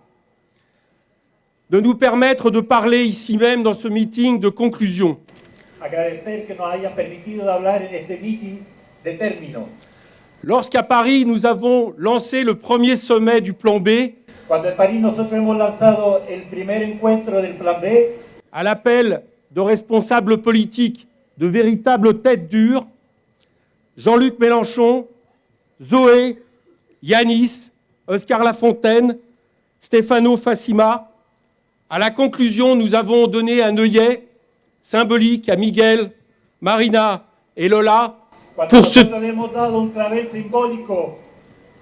de nous permettre de parler ici même dans ce meeting de conclusion. Agradecer que nos hayan permitido de hablar en este meeting de término. Lorsqu'à Paris, nous avons lancé le premier sommet du Plan B, cuando en París nosotros hemos lanzado el primer encuentro del Plan B, à l'appel de responsables politiques, de véritables têtes dures, Jean-Luc Mélenchon, Zoé, Yanis, Oscar Lafontaine, Stefano Fassima. À la conclusion, nous avons donné un œillet symbolique à Miguel, Marina et Lola pour se... Nosotros le hemos dado un clavel simbólico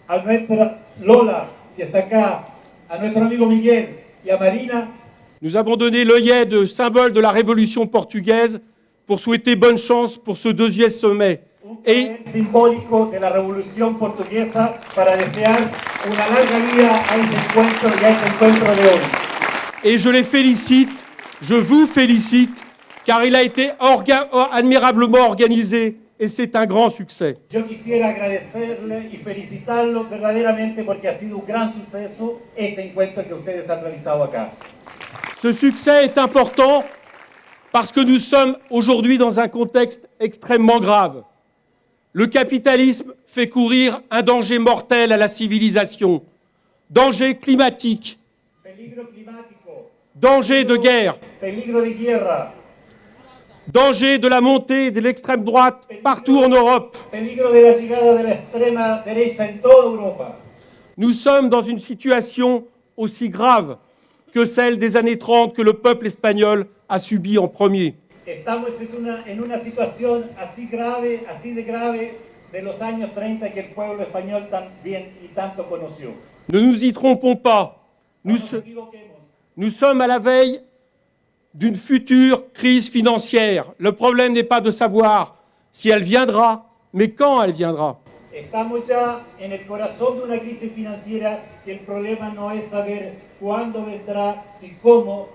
a nuestra Lola, que está acá, a nuestro amigo Miguel y a Marina. Nous avons donné l'œillet de symbole de la Révolution portugaise pour souhaiter bonne chance pour ce deuxième sommet. Et simbólico de la Revolución Portuguesa para desear una larga vida a ese encuentro y a este encuentro de hoy. Et je les félicite, Je vous félicite car il a été admirablement organisé et c'est un grand succès. Yo quisiera agradecerle y felicitarlo verdaderamente porque ha sido un gran suceso este encuentro que ustedes han realizado acá. Ce succès est important parce que nous sommes aujourd'hui dans un contexte extrêmement grave. Le capitalisme fait courir un danger mortel à la civilisation, danger climatique, danger de guerre, Peligro de guerra, danger de la montée de l'extrême droite partout en Europe. peligro de la llegada de la extrema derecha en toda Europa. Nous sommes dans une situation aussi grave que celle des années 30 que le peuple espagnol a subi en premier. Estamos en una situación así de grave de los años 30 que el pueblo español tan bien y tanto conoció. Ne nous y trompons pas. Nous sommes à la veille d'une future crise financière. Le problème n'est pas de savoir si elle viendra, mais quand elle viendra. Estamos ya en el corazón de una crisis financiera y el problema no es saber cuándo vendrá, cómo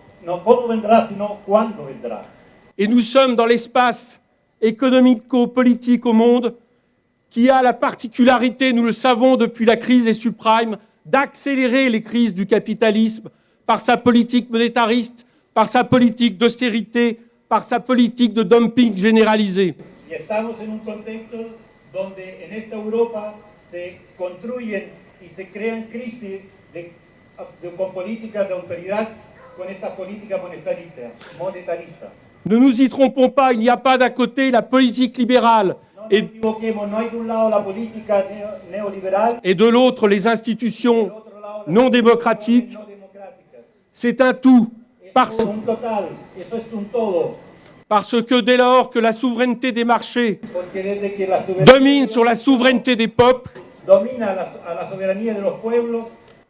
vendrá, sino cuándo vendrá. Et nous sommes dans l'espace économico-politique au monde qui a la particularité, nous le savons depuis la crise des subprimes, d'accélérer les crises du capitalisme par sa politique monétariste, par sa politique d'austérité, par sa politique de dumping généralisé. Y estamos en un contexto donde en esta Europa se construyen y se crean crisis con políticas de autoridad, con estas políticas monetaristas. Ne nous y trompons pas, il n'y a pas d'un côté la politique libérale et de l'autre les institutions non démocratiques. C'est un tout. Parce que dès lors que la souveraineté des marchés domine sur la souveraineté des peuples,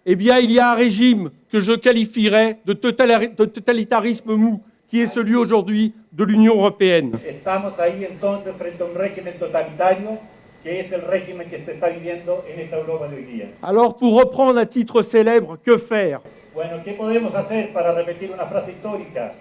eh bien il y a un régime que je qualifierais de totalitarisme mou, qui est celui aujourd'hui de l'Union européenne. Estamos ahí entonces frente a un régimen totalitario que es el régimen que se está viviendo en esta Europa de hoy día. Alors pour reprendre un titre célèbre, que faire? Bueno, ¿qué podemos hacer para repetir una frase histórica?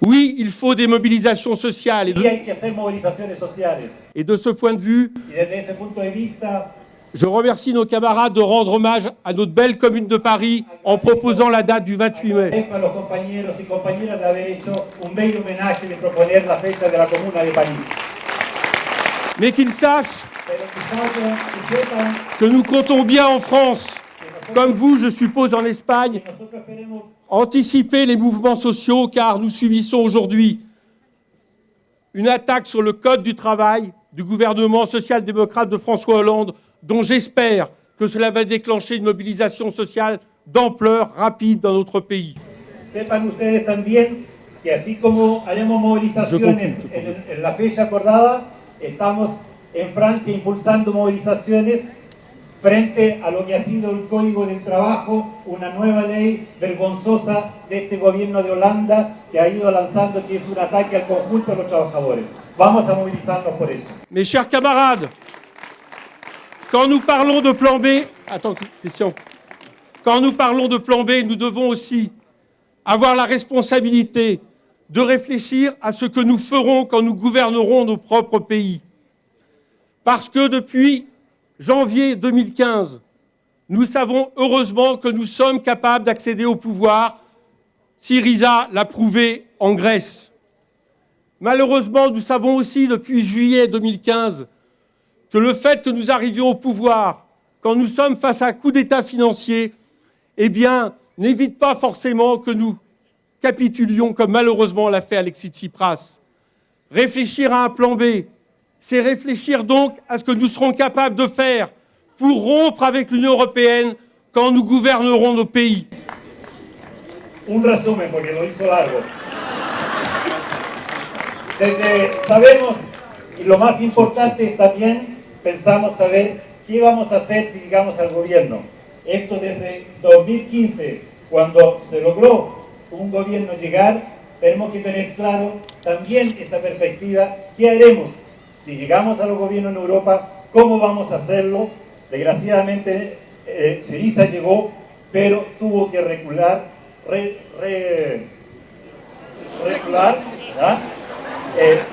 Oui, il faut des mobilisations sociales. Y hay que hacer movilizaciones sociales. Et de ce point de vue, Y desde ese punto de vista, je remercie nos camarades de rendre hommage à notre belle commune de Paris en proposant la date du 28 mai. agradezco a los compañeros y compañeras de haber hecho un bello homenaje de proponer la fecha de la Comuna de París. Mais qu'ils sachent Pero que sepan que nous comptons bien en France, comme vous, je suppose, en Espagne, que nosotros queremos anticiper les mouvements sociaux car nous subissons aujourd'hui une attaque sur le code du travail du gouvernement social-démocrate de François Hollande, dont j'espère que cela va déclencher une mobilisation sociale d'ampleur rapide dans notre pays. Sepan ustedes también que así como haremos movilizaciones en la fecha acordada, estamos en Francia impulsando movilizaciones frente a lo que ha sido el Código del Trabajo, una nueva ley vergonzosa de este gobierno de Holanda que ha ido lanzando, que es un ataque al conjunto de los trabajadores. Vamos a movilizarnos por eso. Mes chers camarades, quand nous parlons de plan B, attends, Christian, quand nous parlons de plan B, nous devons aussi avoir la responsabilité de réfléchir à ce que nous ferons quand nous gouvernerons nos propres pays. Parce que depuis janvier 2015, nous savons heureusement que nous sommes capables d'accéder au pouvoir. Syriza l'a prouvé en Grèce. Malheureusement, nous savons aussi depuis juillet 2015 que le fait que nous arrivions au pouvoir, quand nous sommes face à un coup d'État financier, eh bien, n'évite pas forcément que nous capitulions comme malheureusement l'a fait Alexis Tsipras. Réfléchir à un plan B, c'est réfléchir donc à ce que nous serons capables de faire pour rompre avec l'Union européenne quand nous gouvernerons nos pays. Un resumen, porque lo hizo largo. Sabemos, y lo más importante es también pensamos saber qué vamos a hacer si llegamos al gobierno. Esto desde 2015, cuando se logró un gobierno llegar, tenemos que tener claro también esa perspectiva, qué haremos si llegamos a los gobiernos en Europa, cómo vamos a hacerlo. Desgraciadamente Syriza llegó, pero tuvo que recular, regular, ¿verdad?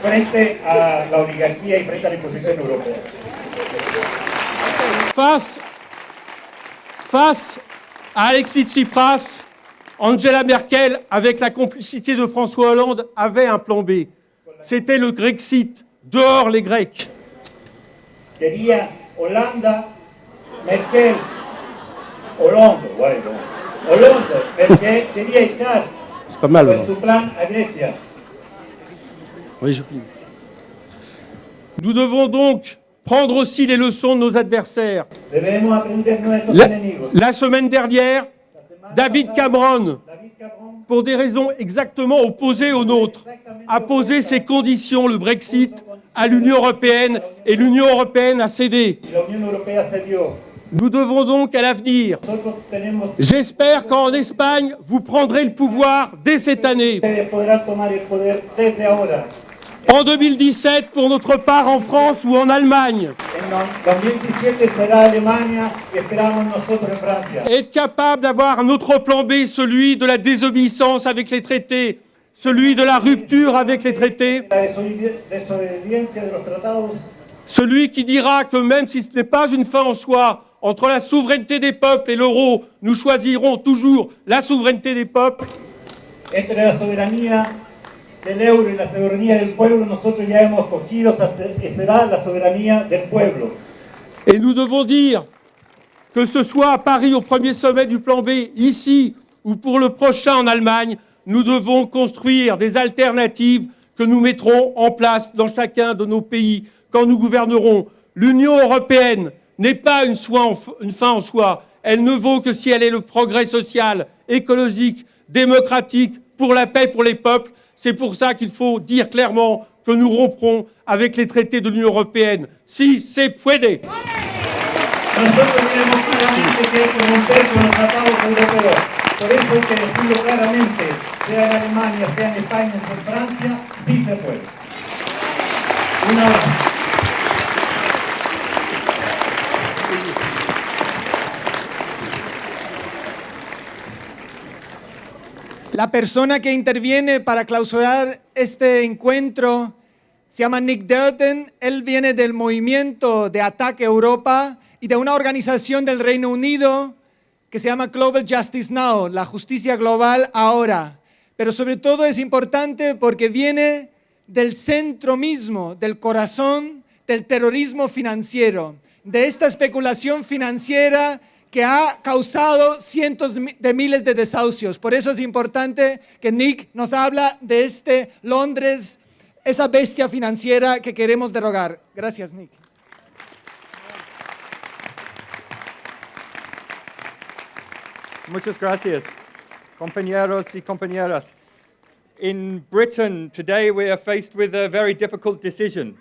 Frente a la oligarquía y frente a la imposición europea. Face à Alexis Tsipras, Angela Merkel, avec la complicité de François Hollande, avait un plan B. C'était le Grexit. Dehors les Grecs. Quería Holanda, Merkel, Hollande, Merkel quería echar C'est pas mal. con su plan a Grecia. Oui, je finis. Nous devons donc prendre aussi les leçons de nos adversaires. Debemos aprender nuestros enemigos. La semaine dernière, David Cameron, pour des raisons exactement opposées aux nôtres, a posé ses conditions, le Brexit, à l'Union européenne, et l'Union européenne a cédé. Y la Unión Europea cedió. Nous devons donc à l'avenir, Nosotros tenemos. j'espère qu'en Espagne, vous prendrez le pouvoir dès cette année. Ustedes podrán tomar el poder desde ahora. En 2017, pour notre part en France ou en Allemagne. En 2017 será Alemania y esperamos nosotros en Francia. Être capable d'avoir un autre plan B, celui de la désobéissance avec les traités, celui de la rupture avec les traités, La desobediencia de los tratados. celui qui dira que même si ce n'est pas une fin en soi, entre la souveraineté des peuples et l'euro, nous choisirons toujours la souveraineté des peuples. Entre la soberanía del euro y la soberanía del pueblo, nosotros ya hemos cogido, que será la soberanía del pueblo. Et nous devons dire que ce soit à Paris au premier sommet du plan B, ici ou pour le prochain en Allemagne, nous devons construire des alternatives que nous mettrons en place dans chacun de nos pays quand nous gouvernerons. L'Union européenne n'est pas une fin en soi. Elle ne vaut que si elle est le progrès social, écologique, démocratique, pour la paix, pour les peuples. C'est pour ça qu'il faut dire clairement que nous romprons avec les traités de l'Union européenne. Si se puede. Nosotros tenemos claramente que hay que romper con los tratados europeos. Por eso hay que decirlo claramente, sea en Alemania, sea en España, sea en Francia, sí se puede. Una hora. La persona que interviene para clausurar este encuentro se llama Nick Durden. Él viene del movimiento de Ataque Europa y de una organización del Reino Unido que se llama Global Justice Now, la justicia global ahora. Pero sobre todo es importante porque viene del centro mismo, del corazón del terrorismo financiero, de esta especulación financiera que ha causado cientos de miles de desahucios. Por eso es importante que Nick nos habla de este Londres, esa bestia financiera que queremos derogar. Gracias, Nick. Muchas gracias, compañeros y compañeras. In Britain, today we are faced with a very difficult decision.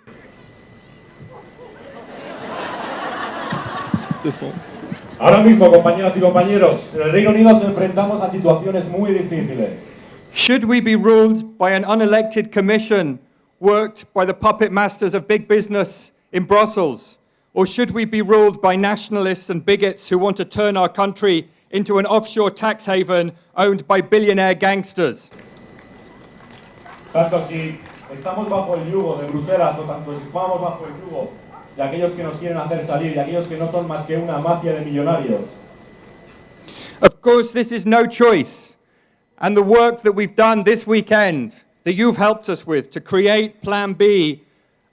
Ahora mismo, compañeras y compañeros, en el Reino Unido nos enfrentamos a situaciones muy difíciles. Should we be ruled by an unelected commission worked by the puppet masters of big business in Brussels? Or should we be ruled by nationalists and bigots who want to turn our country into an offshore tax haven owned by billionaire gangsters? Tanto si estamos bajo el yugo de Bruselas o tanto si estamos bajo el yugo de aquellos que nos quieren hacer salir y aquellos que no son más que una mafia de millonarios. Of course, this is no choice. And the work that we've done this weekend, that you've helped us with to create Plan B,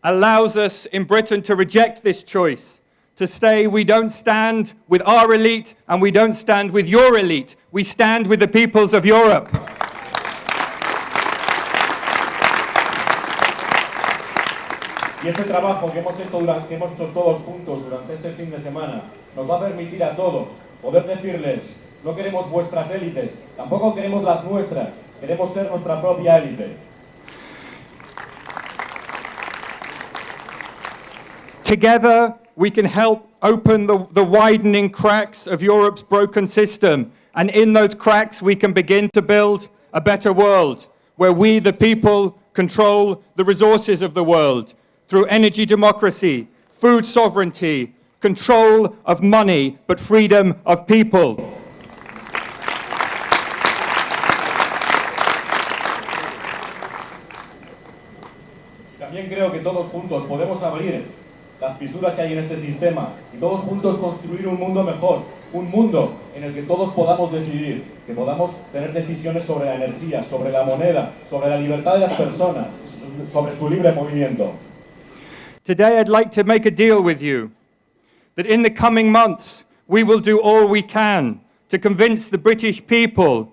allows us in Britain to reject this choice. To say we don't stand with our elite and we don't stand with your elite. We stand with the peoples of Europe. Y este trabajo que hemos hecho todos juntos durante este fin de semana nos va a permitir a todos poder decirles: no queremos vuestras élites, tampoco queremos las nuestras, queremos ser nuestra propia élite. Together, we can help open the widening cracks of Europe's broken system. And in those cracks, we can begin to build a better world where we, the people, control the resources of the world through energy democracy, food sovereignty, control of money, but freedom of people. también creo que todos juntos podemos abrir las fisuras que hay en este sistema y todos juntos construir un mundo mejor, un mundo en el que todos podamos decidir, que podamos tener decisiones sobre la energía, sobre la moneda, sobre la libertad de las personas, sobre su libre movimiento. Today I'd like to make a deal with you that in the coming months we will do all we can to convince the British people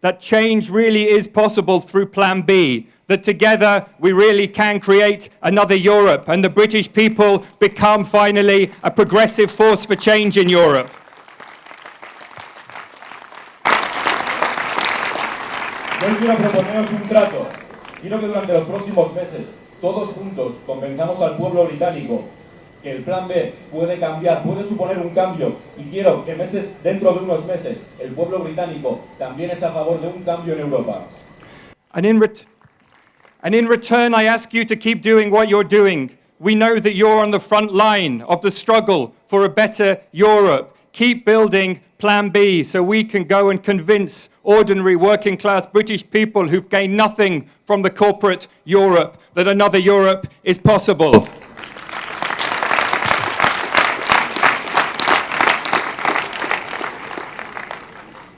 that change really is possible through Plan B, that together we really can create another Europe and the British people become finally a progressive force for change in Europe. Hoy quiero proponeros un trato. Quiero que durante los próximos meses todos juntos convenzamos al pueblo británico que el Plan B puede cambiar, puede suponer un cambio, y quiero que dentro de unos meses el pueblo británico también esté a favor de un cambio en Europa. And in return, I ask you to keep doing what you're doing. We know that you're on the front line of the struggle for a better Europe. Keep building Plan B so we can go and convince ordinary working class British people who've gained nothing from the corporate Europe that another Europe is possible.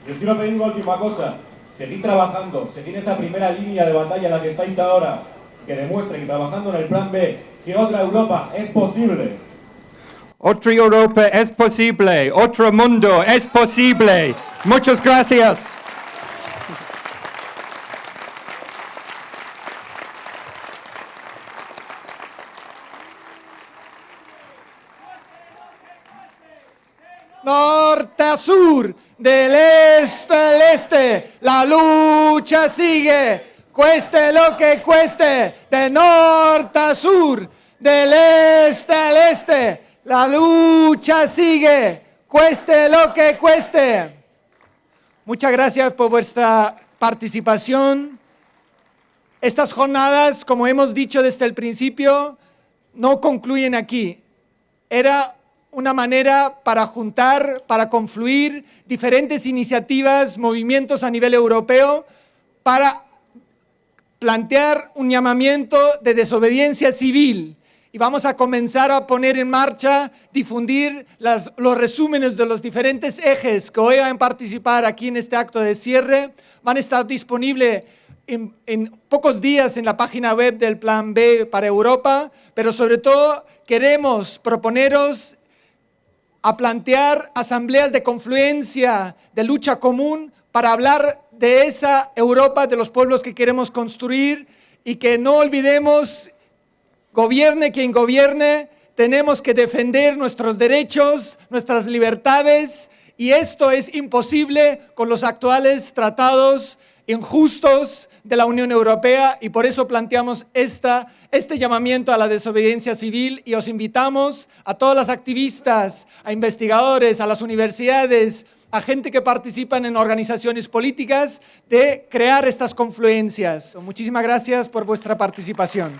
Y os quiero pedir una última cosa. Seguid trabajando, seguid esa primera línea de batalla en la que estáis ahora, que demuestre que trabajando en el Plan B, que otra Europa es posible. Otra Europa es posible. Otro mundo es posible. Muchas gracias. Norte a sur, del este al este, la lucha sigue, cueste lo que cueste, de norte a sur, del este al este, la lucha sigue, cueste lo que cueste. Muchas gracias por vuestra participación. Estas jornadas, como hemos dicho desde el principio, no concluyen aquí. Era una manera para juntar, para confluir diferentes iniciativas, movimientos a nivel europeo, para plantear un llamamiento de desobediencia civil. Y vamos a comenzar a poner en marcha, difundir los resúmenes de los diferentes ejes que hoy van a participar aquí en este acto de cierre. Van a estar disponibles en pocos días en la página web del Plan B para Europa, pero sobre todo queremos proponeros a plantear asambleas de confluencia, de lucha común, para hablar de esa Europa de los pueblos que queremos construir, y que no olvidemos, gobierne quien gobierne, tenemos que defender nuestros derechos, nuestras libertades, y esto es imposible con los actuales tratados injustos de la Unión Europea, y por eso planteamos este llamamiento a la desobediencia civil, y os invitamos a todas las activistas, a investigadores, a las universidades, a gente que participan en organizaciones políticas, de crear estas confluencias. Muchísimas gracias por vuestra participación.